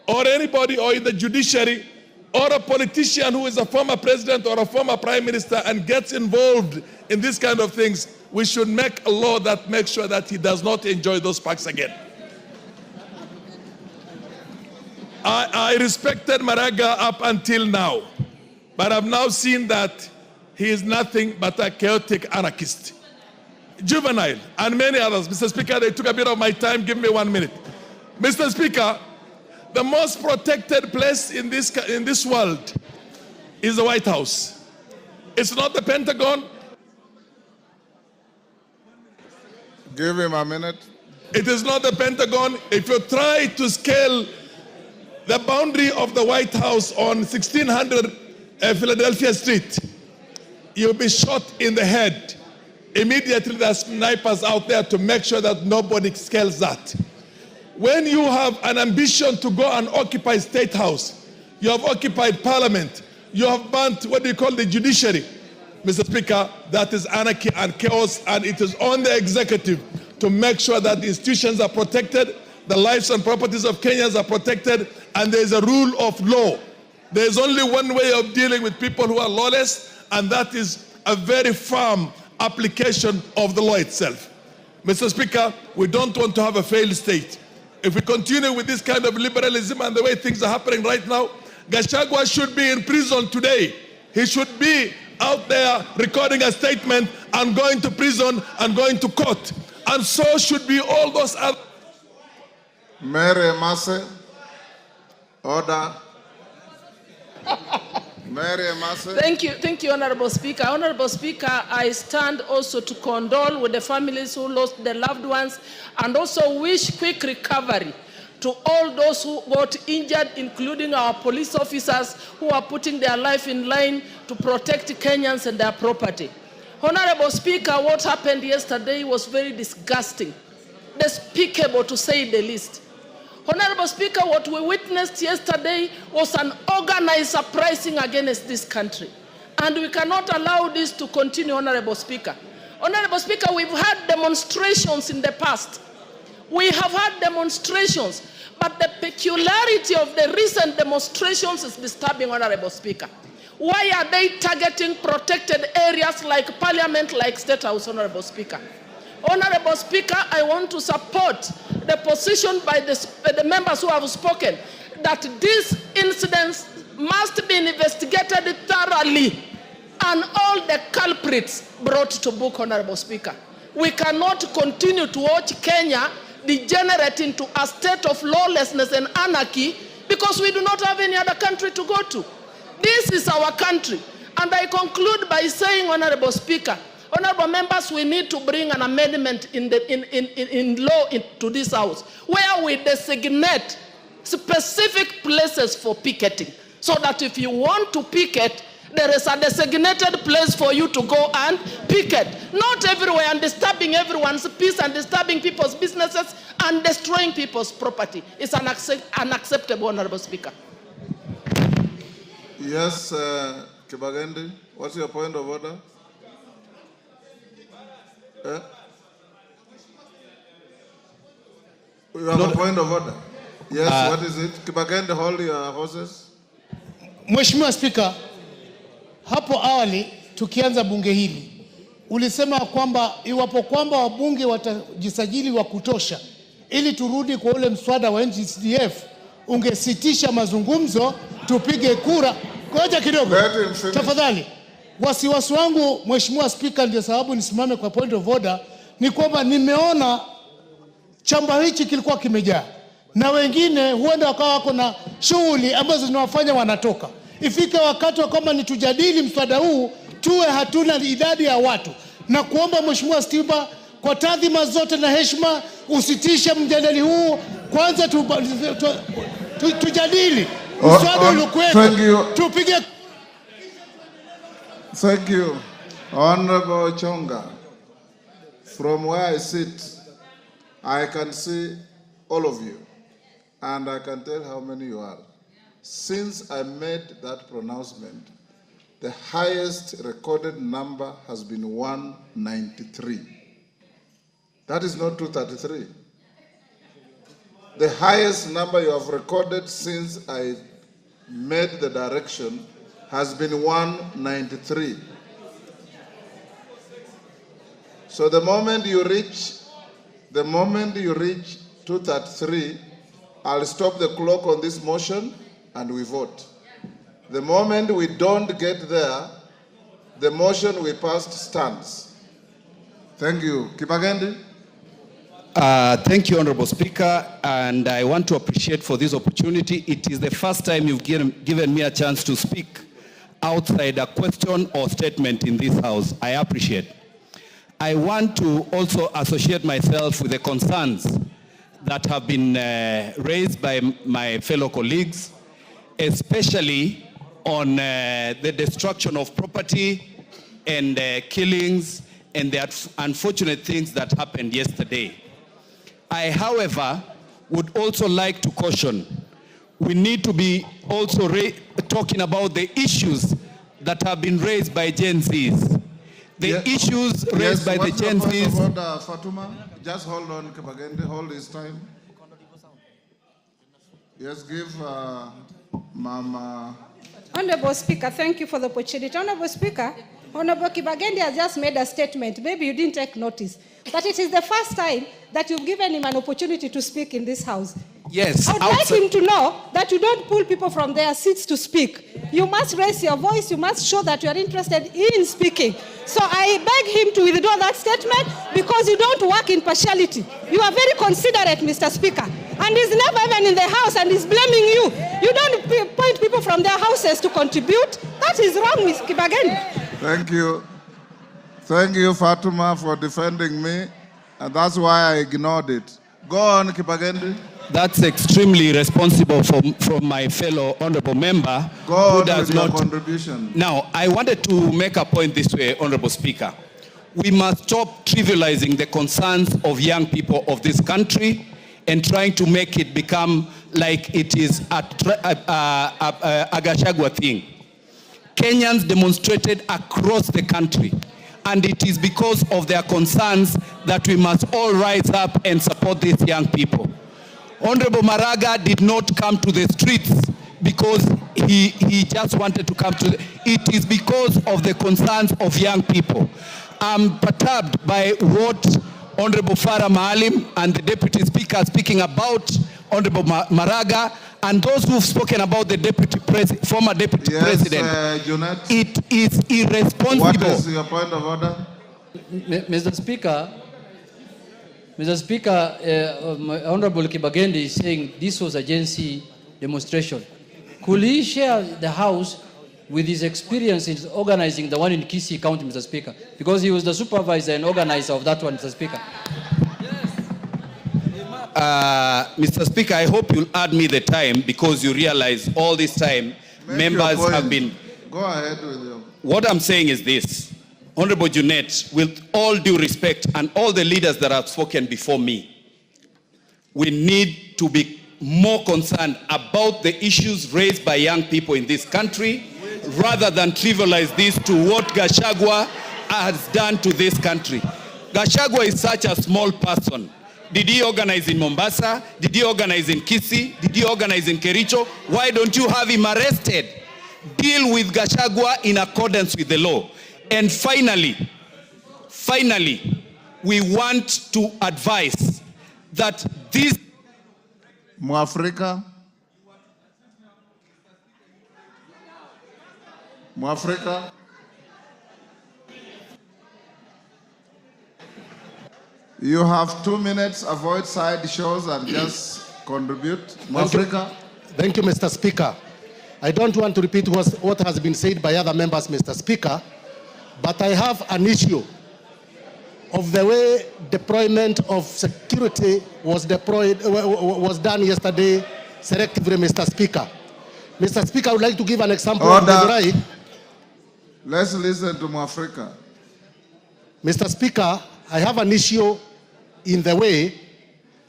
or anybody or in the judiciary, or a politician who is a former president or a former prime minister and gets involved in these kind of things, we should make a law that makes sure that he does not enjoy those perks again. I respected Maraga up until now, but I've now seen that he is nothing but a chaotic anarchist. Juvenile and many others. Mr. Speaker, they took a bit of my time. Give me 1 minute. Mr. Speaker, the most protected place in this world is the White House. It's not the Pentagon. Give him a minute. It is not the Pentagon. If you try to scale the boundary of the White House on 1600 Philadelphia Street, you'll be shot in the head. Immediately there are snipers out there to make sure that nobody scales that. When you have an ambition to go and occupy State House, you have occupied Parliament, you have burnt what do you call the judiciary, Mr. Speaker, that is anarchy and chaos, and it is on the executive to make sure that the institutions are protected, the lives and properties of Kenyans are protected, and there is a rule of law. There is only one way of dealing with people who are lawless, and that is a very firm application of the law itself. Mr. Speaker, we don't want to have a failed state. If we continue with this kind of liberalism and the way things are happening right now, Gachagua should be in prison today. He should be out there recording a statement and going to prison and going to court. And so should be all those other. Mary Masse. Order. Mary Masse. Thank you, Honorable Speaker. Honorable Speaker, I stand also to condole with the families who lost their loved ones and also wish quick recovery to all those who got injured, including our police officers who are putting their life in line to protect Kenyans and their property. Honorable Speaker, what happened yesterday was very disgusting, despicable to say the least. Honorable Speaker, what we witnessed yesterday was an organized uprising against this country. And we cannot allow this to continue, Honorable Speaker. Honorable Speaker, we've had demonstrations in the past. We have had demonstrations, but the peculiarity of the recent demonstrations is disturbing, Honorable Speaker. Why are they targeting protected areas like Parliament, like State House, Honorable Speaker? Honorable Speaker, I want to support the position by the members who have spoken that these incidents must be investigated thoroughly and all the culprits brought to book, Honorable Speaker. We cannot continue to watch Kenya degenerate into a state of lawlessness and anarchy because we do not have any other country to go to. This is our country. And I conclude by saying, Honorable Speaker, Honorable members, we need to bring an amendment in law to this house where we designate specific places for picketing, so that if you want to picket, there is a designated place for you to go and picket. Not everywhere, and disturbing everyone's peace and disturbing people's businesses and destroying people's property. It's unacceptable, Honorable Speaker. Yes, Kibagendi, what's your point of order? You have a point of order? Yes, what is it? Kibagendi, hold your horses. Mheshimiwa Spika, hapo awali tukianza bunge hili ulisema kwamba iwapo kwamba wabunge watajisajili wa kutosha ili turudi kwa ule mswada wa NGCDF, ungesitisha mazungumzo tupige kura. Ngoja kidogo tafadhali. Wasiwasi wangu Mheshimiwa Spika, ndio sababu nisimame kwa point of order, ni kwamba nimeona chamba hichi kilikuwa kimejaa na wengine huenda wakawa wako na shughuli ambazo zinawafanya wanatoka. Ifike wakati wa kama nitujadili mswada huu tuwe hatuna idadi ya watu, na kuomba Mheshimiwa Spika kwa taadhima zote na heshima usitishe mjadala huu, kwanza tujadili mswada uliokuwepo tupige. Thank you. Honorable Chonga, from where I sit, I can see all of you, and I can tell how many you are. Since I made that pronouncement, the highest recorded number has been 193. That is not 233. The highest number you have recorded since I made the direction has been 193. So the moment you reach 233, I'll stop the clock on this motion and we vote. The moment we don't get there, the motion we passed stands. Thank you. Kibagendi. Thank you, Honorable Speaker, and I want to appreciate for this opportunity. It is the first time you've given me a chance to speak outside a question or statement in this House. I appreciate. I want to also associate myself with the concerns that have been raised by my fellow colleagues, especially on the destruction of property and killings and the unfortunate things that happened yesterday. I, however, would also like to caution, we need to be also talking about the issues that have been raised by Gen Zs. The issues raised by the Gen Zs. Fatuma, just hold on, Kibagendi, hold his time. Yes, give Mama. Honorable Speaker, thank you for the opportunity. Honorable Speaker, Honorable Kibagendi has just made a statement. Maybe you didn't take notice, but it is the first time that you've given him an opportunity to speak in this House. Yes. I would like him to know that you don't pull people from their seats to speak. You must raise your voice. You must show that you are interested in speaking. So I beg him to withdraw that statement because you don't work in partiality. You are very considerate, Mr. Speaker. And he's never even in the House and he's blaming you. You don't point people from their houses to contribute. That is wrong, Ms. Kibagendi. Thank you. Thank you, Fatuma, for defending me. And that's why I ignored it. Go on, Kibagendi. That's extremely responsible from my fellow honorable member. Go on who does with your not contribution. Now, I wanted to make a point this way, Honorable Speaker. We must stop trivializing the concerns of young people of this country and trying to make it become like it is a Gachagua thing. Kenyans demonstrated across the country, and it is because of their concerns that we must all rise up and support these young people. Honorable Maraga did not come to the streets because he just wanted to come to it is because of the concerns of young people. I'm perturbed by what Honorable Farah Maalim and the Deputy Speaker speaking about Honorable Maraga and those who've spoken about the former Deputy President. It is irresponsible. What is your point of order? Mr. Speaker, Honorable Kibagendi is saying this was a Gen Z demonstration. Could he share the House with his experience in organizing the one in Kisii County, Mr. Speaker, because he was the supervisor and organizer of that one, Mr. Speaker. Mr. Speaker, I hope you'll add me the time, because you realize all this time members have been... Go ahead with you. What I'm saying is this. Honorable Junet, with all due respect, and all the leaders that have spoken before me, we need to be more concerned about the issues raised by young people in this country, rather than trivialize this to what Gachagua has done to this country. Gachagua is such a small person. Did he organize in Mombasa? Did he organize in Kisii? Did he organize in Kericho? Why don't you have him arrested? Deal with Gachagua in accordance with the law. And finally, we want to advise that this... Mwafrika, you have 2 minutes. Avoid side shows and just contribute. Mwafrika. Thank you, Mr. Speaker. I don't want to repeat what has been said by other members, Mr. Speaker, but I have an issue of the way deployment of security was done yesterday selectively, Mr. Speaker. Mr. Speaker, I would like to give an example of Githurai. Let's listen to Mwafrika. Mr. Speaker, I have an issue in the way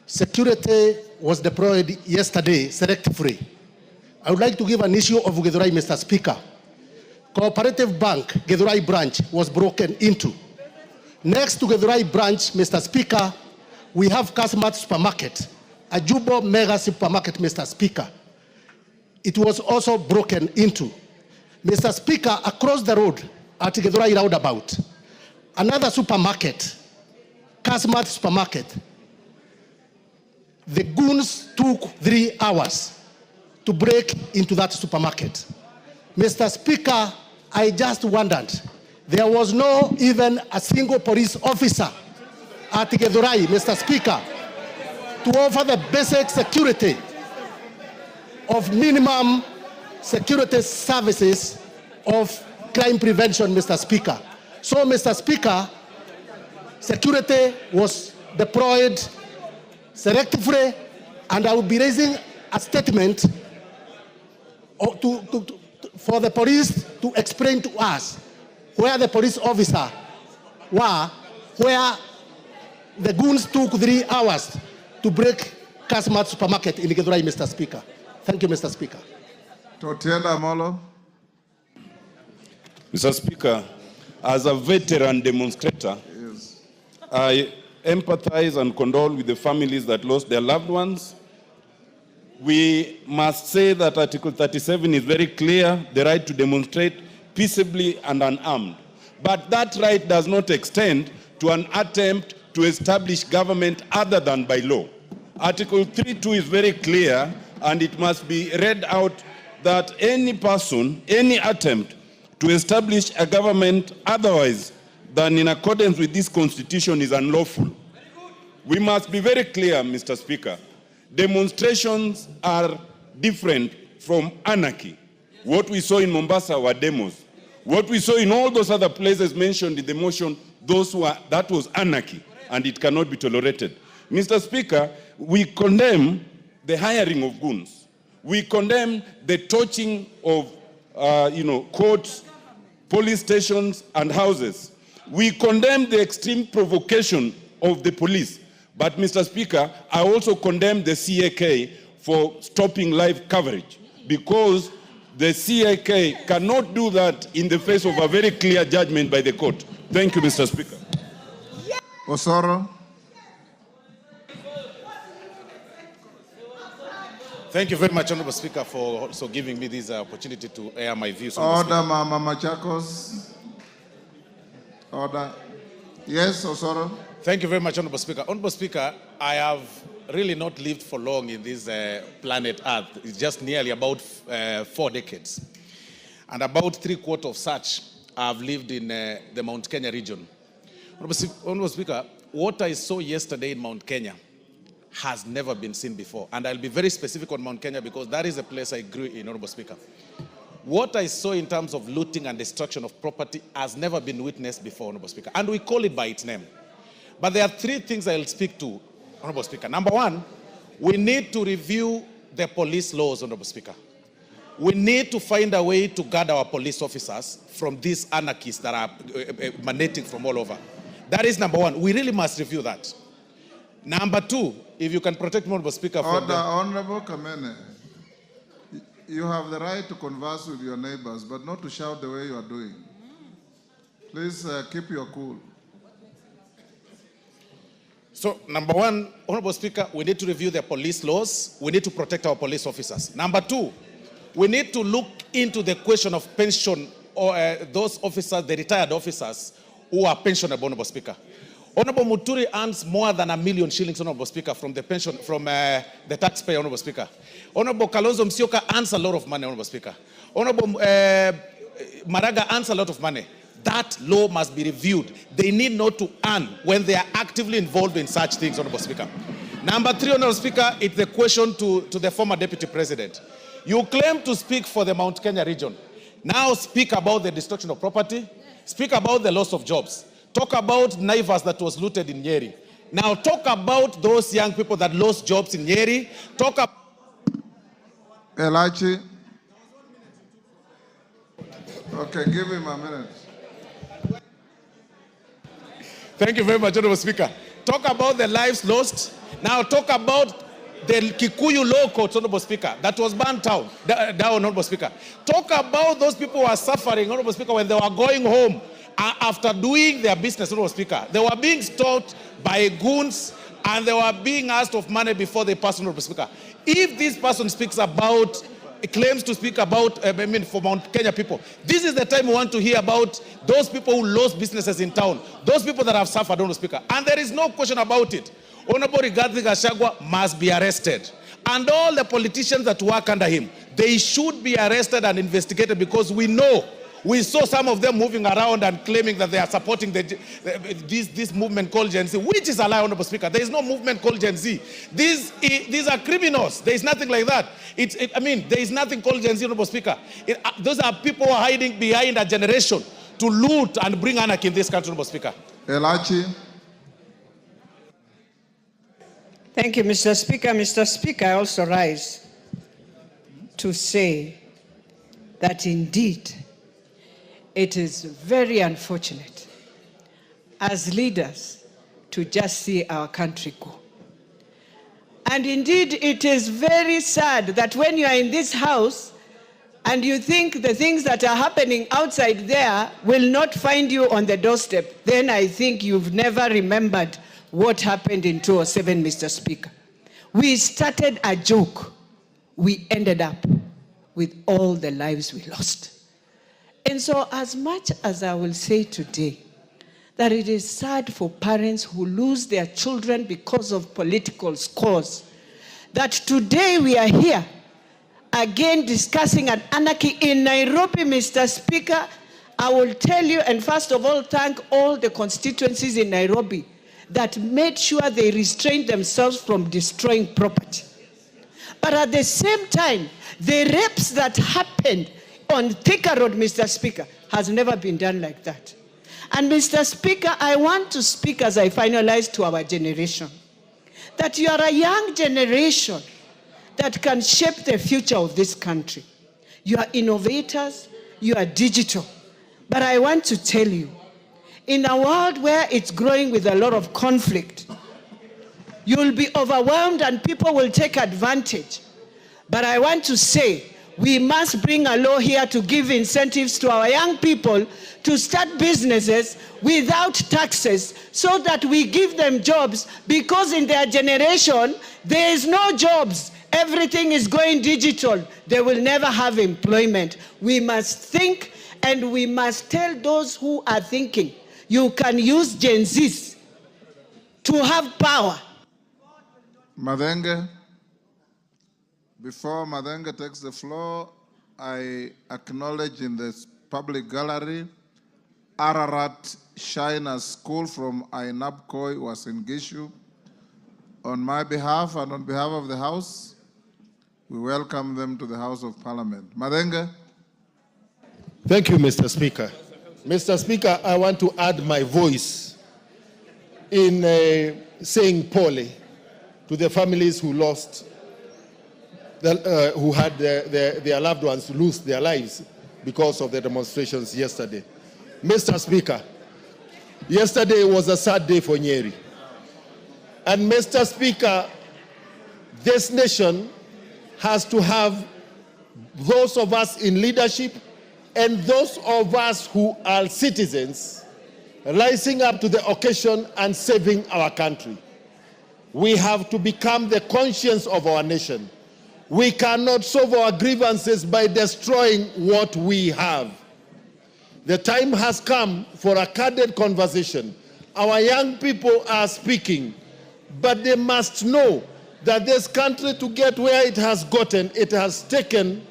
security was deployed yesterday selectively. I would like to give an issue of Githurai, Mr. Speaker. Cooperative Bank, Githurai branch, was broken into. Next to Githurai branch, Mr. Speaker, we have Kasmat Supermarket, a Jubo mega supermarket, Mr. Speaker. It was also broken into. Mr. Speaker, across the road at Githurai roundabout, another supermarket, Kasmat Supermarket. The goons took 3 hours to break into that supermarket. Mr. Speaker, I just wondered, there was no even a single police officer at Githurai, Mr. Speaker, to offer the basic security of minimum security services of crime prevention, Mr. Speaker. So, Mr. Speaker, security was deployed selectively, and I will be raising a statement for the police to explain to us where the police officer were, where the goons took 3 hours to break Kasmat Supermarket in Githurai, Mr. Speaker. Thank you, Mr. Speaker. Totienda Molo. Mr. Speaker, as a veteran demonstrator, Yes. I empathize and condole with the families that lost their loved ones. We must say that Article 37 is very clear, the right to demonstrate peaceably and unarmed. But that right does not extend to an attempt to establish government other than by law. Article 3.2 is very clear, and it must be read out that any person, any attempt to establish a government otherwise than in accordance with this constitution is unlawful. We must be very clear, Mr. Speaker. Demonstrations are different from anarchy. What we saw in Mombasa were demos. What we saw in all those other places mentioned in the motion, that was anarchy, and it cannot be tolerated. Mr. Speaker, we condemn the hiring of goons. We condemn the torching of courts, police stations, and houses. We condemn the extreme provocation of the police. But, Mr. Speaker, I also condemn the CAK for stopping live coverage, because the CAK cannot do that in the face of a very clear judgment by the court. Thank you, Mr. Speaker. Osoro. Thank you very much, Honorable Speaker, for also giving me this opportunity to air my views. Order, Mama Machakos. Order. Yes, Osoro. Thank you very much, Honorable Speaker. Honorable Speaker, I have really not lived for long in this planet Earth. It's just nearly about 4 decades. And about 3/4 of such I've lived in the Mount Kenya region. Honorable Speaker, what I saw yesterday in Mount Kenya has never been seen before. And I'll be very specific on Mount Kenya because that is a place I grew in, Honorable Speaker. What I saw in terms of looting and destruction of property has never been witnessed before, Honorable Speaker, and we call it by its name. But there are three things I'll speak to, Honorable Speaker. Number one, we need to review the police laws, Honorable Speaker. We need to find a way to guard our police officers from these anarchists that are emanating from all over. That is number one. We really must review that. Number two, if you can protect me, Honorable Speaker, from the... Honorable Kamene, you have the right to converse with your neighbors, but not to shout the way you are doing. Please keep your cool. So, number one, Honorable Speaker, we need to review the police laws. We need to protect our police officers. Number two, we need to look into the question of pension or those officers, the retired officers who are pensionable, Honorable Speaker. Honorable Muturi earns more than 1 million shillings, Honorable Speaker, from the pension, from the taxpayer, Honorable Speaker. Honorable Kalonzo Musyoka earns a lot of money, Honorable Speaker. Honorable Maraga earns a lot of money. That law must be reviewed. They need not to earn when they are actively involved in such things, Honorable Speaker. Number three, Honorable Speaker, it's the question to the former Deputy President. You claim to speak for the Mount Kenya region. Now speak about the destruction of property. Speak about the loss of jobs. Talk about Naivas that was looted in Nyeri. Now talk about those young people that lost jobs in Nyeri. Talk about... Elachi. Okay, give him a minute. Thank you very much, Honorable Speaker. Talk about the lives lost. Now talk about the Kikuyu law court, Honorable Speaker, that was burnt down, Honorable Speaker. Talk about those people who are suffering, Honorable Speaker, when they were going home after doing their business, Honorable Speaker. They were being stopped by goons and they were being asked of money before they passed, Honorable Speaker. If this person speaks about, claims to speak about, for Mount Kenya people, this is the time we want to hear about those people who lost businesses in town, those people that have suffered, Honorable Speaker. And there is no question about it. Honorable Rigathi Gachagua must be arrested. And all the politicians that work under him, they should be arrested and investigated, because we saw some of them moving around and claiming that they are supporting this movement called Gen Z, which is a lie, Honorable Speaker. There is no movement called Gen Z. These are criminals. There is nothing like that. There is nothing called Gen Z, Honorable Speaker. Those are people who are hiding behind a generation to loot and bring anarchy in this country, Honorable Speaker. Elachi. Thank you, Mr. Speaker. Mr. Speaker, I also rise to say that indeed it is very unfortunate as leaders to just see our country go. And indeed, it is very sad that when you are in this house and you think the things that are happening outside there will not find you on the doorstep, then I think you've never remembered what happened in 2007, Mr. Speaker. We started a joke. We ended up with all the lives we lost. And so as much as I will say today that it is sad for parents who lose their children because of political scores, that today we are here again discussing an anarchy in Nairobi, Mr. Speaker, I will tell you, and first of all, thank all the constituencies in Nairobi that made sure they restrained themselves from destroying property. But at the same time, the rapes that happened on Thika Road, Mr. Speaker, has never been done like that. And Mr. Speaker, I want to speak as I finalize to our generation, that you are a young generation that can shape the future of this country. You are innovators, you are digital. But I want to tell you, in a world where it's growing with a lot of conflict, you will be overwhelmed and people will take advantage. But I want to say, we must bring a law here to give incentives to our young people to start businesses without taxes so that we give them jobs, because in their generation, there is no jobs. Everything is going digital. They will never have employment. We must think, and we must tell those who are thinking, you can use Gen Zs to have power. Madenge. Before Madenge takes the floor, I acknowledge in this public gallery Ararat Shiner School from Ainabkoi was in Gishu. On my behalf and on behalf of the House, we welcome them to the House of Parliament. Madenge. Thank you, Mr. Speaker. Mr. Speaker, I want to add my voice in saying pole to the families who lost, who had their loved ones lose their lives because of the demonstrations yesterday. Mr. Speaker, yesterday was a sad day for Nyeri. And Mr. Speaker, this nation has to have those of us in leadership and those of us who are citizens rising up to the occasion and saving our country. We have to become the conscience of our nation. We cannot solve our grievances by destroying what we have. The time has come for a candid conversation. Our young people are speaking, but they must know that this country, to get where it has gotten, it has taken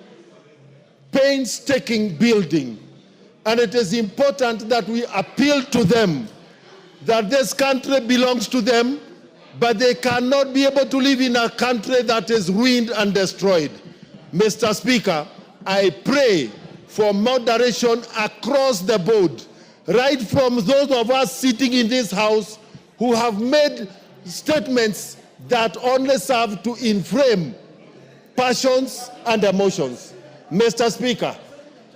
painstaking building. And it is important that we appeal to them that this country belongs to them, but they cannot be able to live in a country that is ruined and destroyed. Mr. Speaker, I pray for moderation across the board, right from those of us sitting in this house who have made statements that only serve to inflame passions and emotions. Mr. Speaker,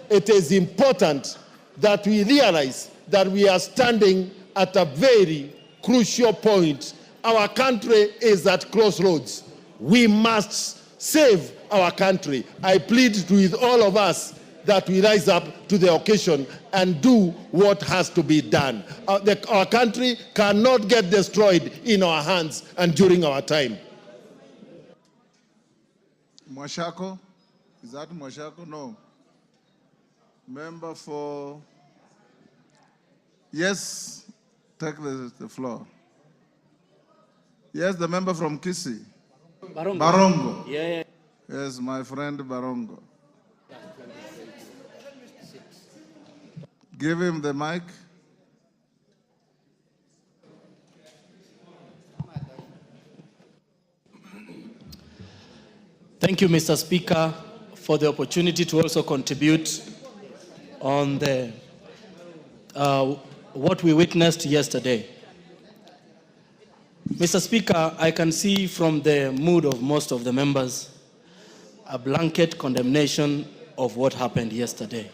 it is important that we realize that we are standing at a very crucial point. Our country is at crossroads. We must save our country. I plead with all of us that we rise up to the occasion and do what has to be done. Our country cannot get destroyed in our hands and during our time. Mwashako? Is that Mwashako? No. Member for... Yes, take the floor. Yes, the member from Kisii. Barongo. Barongo. Yeah. Yes, my friend Barongo. Give him the mic. Thank you, Mr. Speaker, for the opportunity to also contribute on the what we witnessed yesterday. Mr. Speaker, I can see from the mood of most of the members a blanket condemnation of what happened yesterday.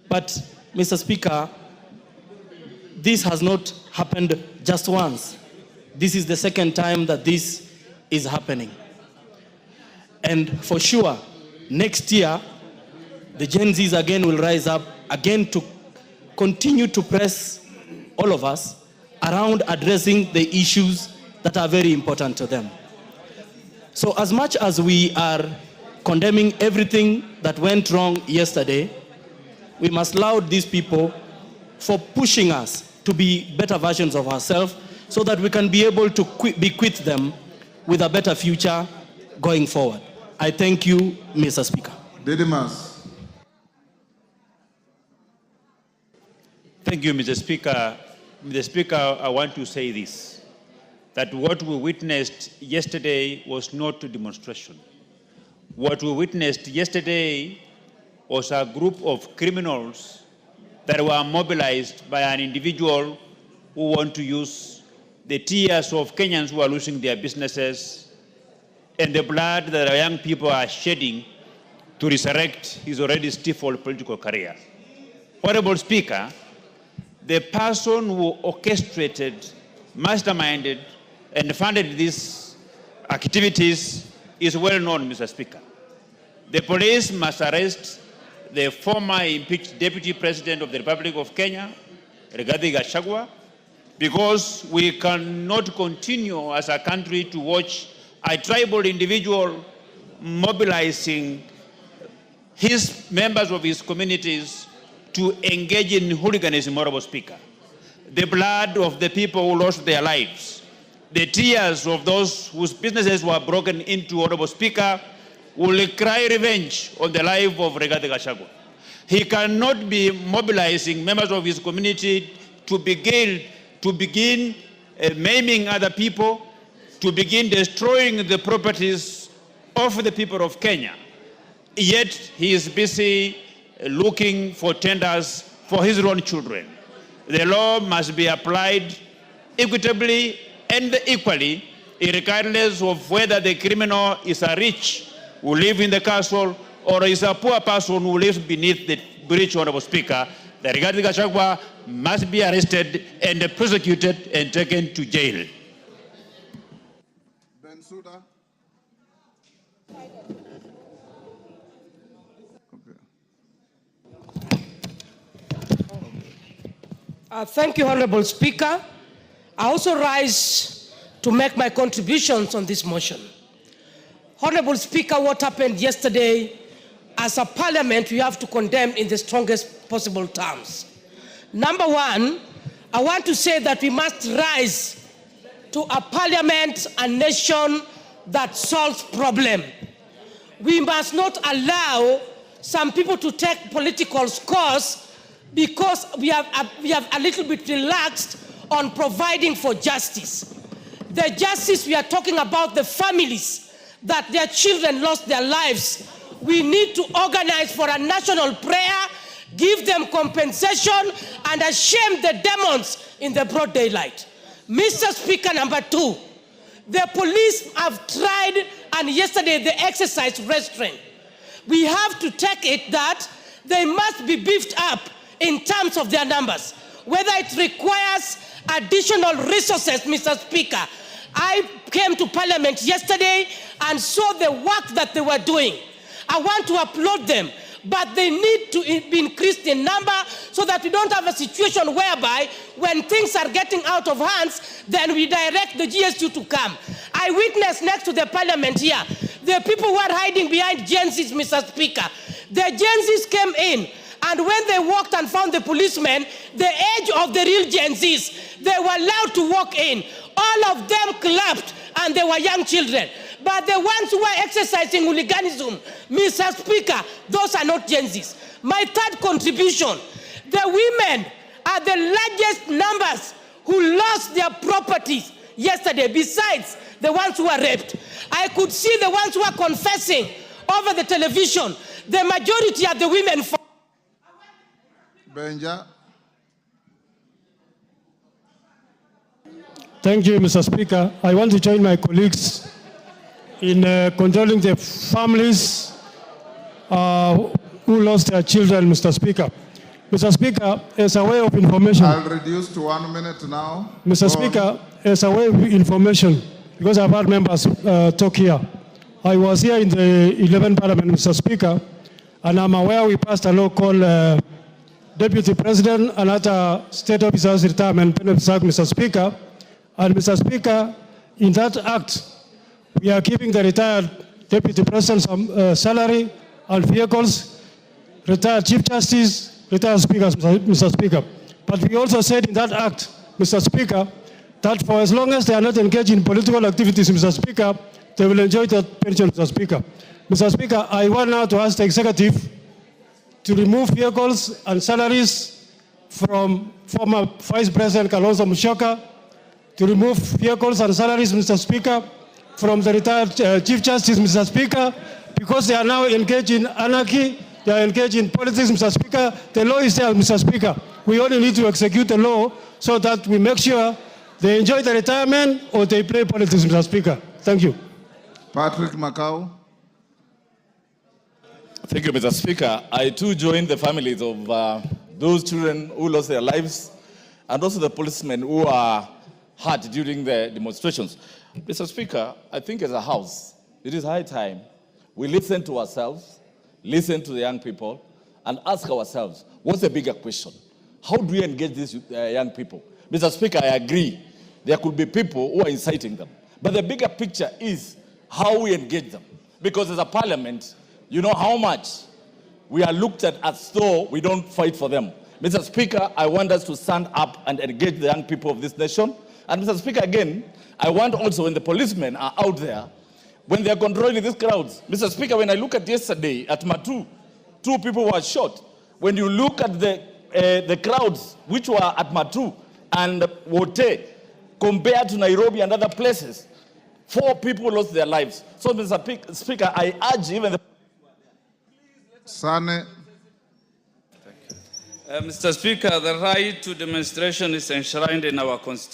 But, Mr. Speaker, this has not happened just once. This is the second time that this is happening. And for sure, next year, the Gen Zs again will rise up again to continue to press all of us around addressing the issues that are very important to them. So as much as we are condemning everything that went wrong yesterday, we must laud these people for pushing us to be better versions of ourselves so that we can be able to bequeath them with a better future going forward. I thank you, Mr. Speaker. Didymus. Thank you, Mr. Speaker. Mr. Speaker, I want to say this, that what we witnessed yesterday was not a demonstration. What we witnessed yesterday was a group of criminals that were mobilized by an individual who want to use the tears of Kenyans who are losing their businesses and the blood that our young people are shedding to resurrect his already stifled political career. Honorable Speaker, the person who orchestrated, masterminded, and funded these activities is well known, Mr. Speaker. The police must arrest the former impeached Deputy President of the Republic of Kenya, Rigathi Gachagua, because we cannot continue as a country to watch a tribal individual mobilizing his members of his communities to engage in hooliganism, Honorable Speaker. The blood of the people who lost their lives, the tears of those whose businesses were broken into, Honorable Speaker, will cry revenge on the life of Rigathi Gachagua. He cannot be mobilizing members of his community to begin maiming other people, to begin destroying the properties of the people of Kenya, yet he is busy looking for tenders for his own children. The law must be applied equitably and equally, regardless of whether the criminal is a rich who lives in the castle or is a poor person who lives beneath the bridge, Honorable Speaker. The Rigathi Gachagua must be arrested and prosecuted and taken to jail. Bensouda. Thank you, Honorable Speaker. I also rise to make my contributions on this motion. Honorable Speaker, what happened yesterday, as a parliament, we have to condemn in the strongest possible terms. Number one, I want to say that we must rise to a parliament, a nation that solves problems. We must not allow some people to take political scores because we have a little bit relaxed on providing for justice. The justice we are talking about, the families that their children lost their lives. We need to organize for a national prayer, give them compensation, and shame the demons in the broad daylight. Mr. Speaker, number two, the police have tried, and yesterday they exercised restraint. We have to take it that they must be beefed up in terms of their numbers. Whether it requires additional resources, Mr. Speaker. I came to Parliament yesterday and saw the work that they were doing. I want to applaud them, but they need to be increased in number so that we don't have a situation whereby when things are getting out of hands, then we direct the GSU to come. I witnessed next to the Parliament here, the people who are hiding behind Gen Zs, Mr. Speaker. The Gen Zs came in, and when they walked and found the policemen, the age of the real Gen Zs, they were allowed to walk in. All of them clapped, and they were young children. But the ones who are exercising hooliganism, Mr. Speaker, those are not Gen Zs. My third contribution, the women are the largest numbers who lost their properties yesterday, besides the ones who were raped. I could see the ones who are confessing over the television. The majority are the women. Benja. Thank you, Mr. Speaker. I want to join my colleagues in condoling the families who lost their children, Mr. Speaker. Mr. Speaker, as a way of information... I'll reduce to 1 minute now. Mr. Speaker, as a way of information, because I've had members talk here, I was here in the 11th Parliament, Mr. Speaker, and I'm aware we passed a law called Deputy President and other state officers retirement benefits act, Mr. Speaker. And Mr. Speaker, in that act, we are giving the retired Deputy President some salary and vehicles, retired Chief Justice, retired Speakers, Mr. Speaker. But we also said in that act, Mr. Speaker, that for as long as they are not engaged in political activities, Mr. Speaker, they will enjoy that pension, Mr. Speaker. Mr. Speaker, I want now to ask the executive to remove vehicles and salaries from former Vice President Kalonzo Musyoka, to remove vehicles and salaries, Mr. Speaker, from the retired Chief Justice, Mr. Speaker, because they are now engaged in anarchy, they are engaged in politics, Mr. Speaker. The law is there, Mr. Speaker. We only need to execute the law so that we make sure they enjoy the retirement or they play politics, Mr. Speaker. Thank you. Patrick Macau. Thank you, Mr. Speaker. I too join the families of those children who lost their lives and also the policemen who are hurt during the demonstrations. Mr. Speaker, I think as a House, it is high time we listen to ourselves, listen to the young people, and ask ourselves, what's the bigger question? How do we engage these young people? Mr. Speaker, I agree. There could be people who are inciting them. But the bigger picture is how we engage them. Because as a parliament, you know how much we are looked at as though we don't fight for them. Mr. Speaker, I want us to stand up and engage the young people of this nation. And Mr. Speaker, again, I want also when the policemen are out there, when they are controlling these crowds. Mr. Speaker, when I look at yesterday at Matu, 2 people were shot. When you look at the crowds which were at Matu and Wote, compared to Nairobi and other places, 4 people lost their lives. So, Mr. Speaker, I urge even the Sane. Mr. Speaker, the right to demonstration is enshrined in our Constitution.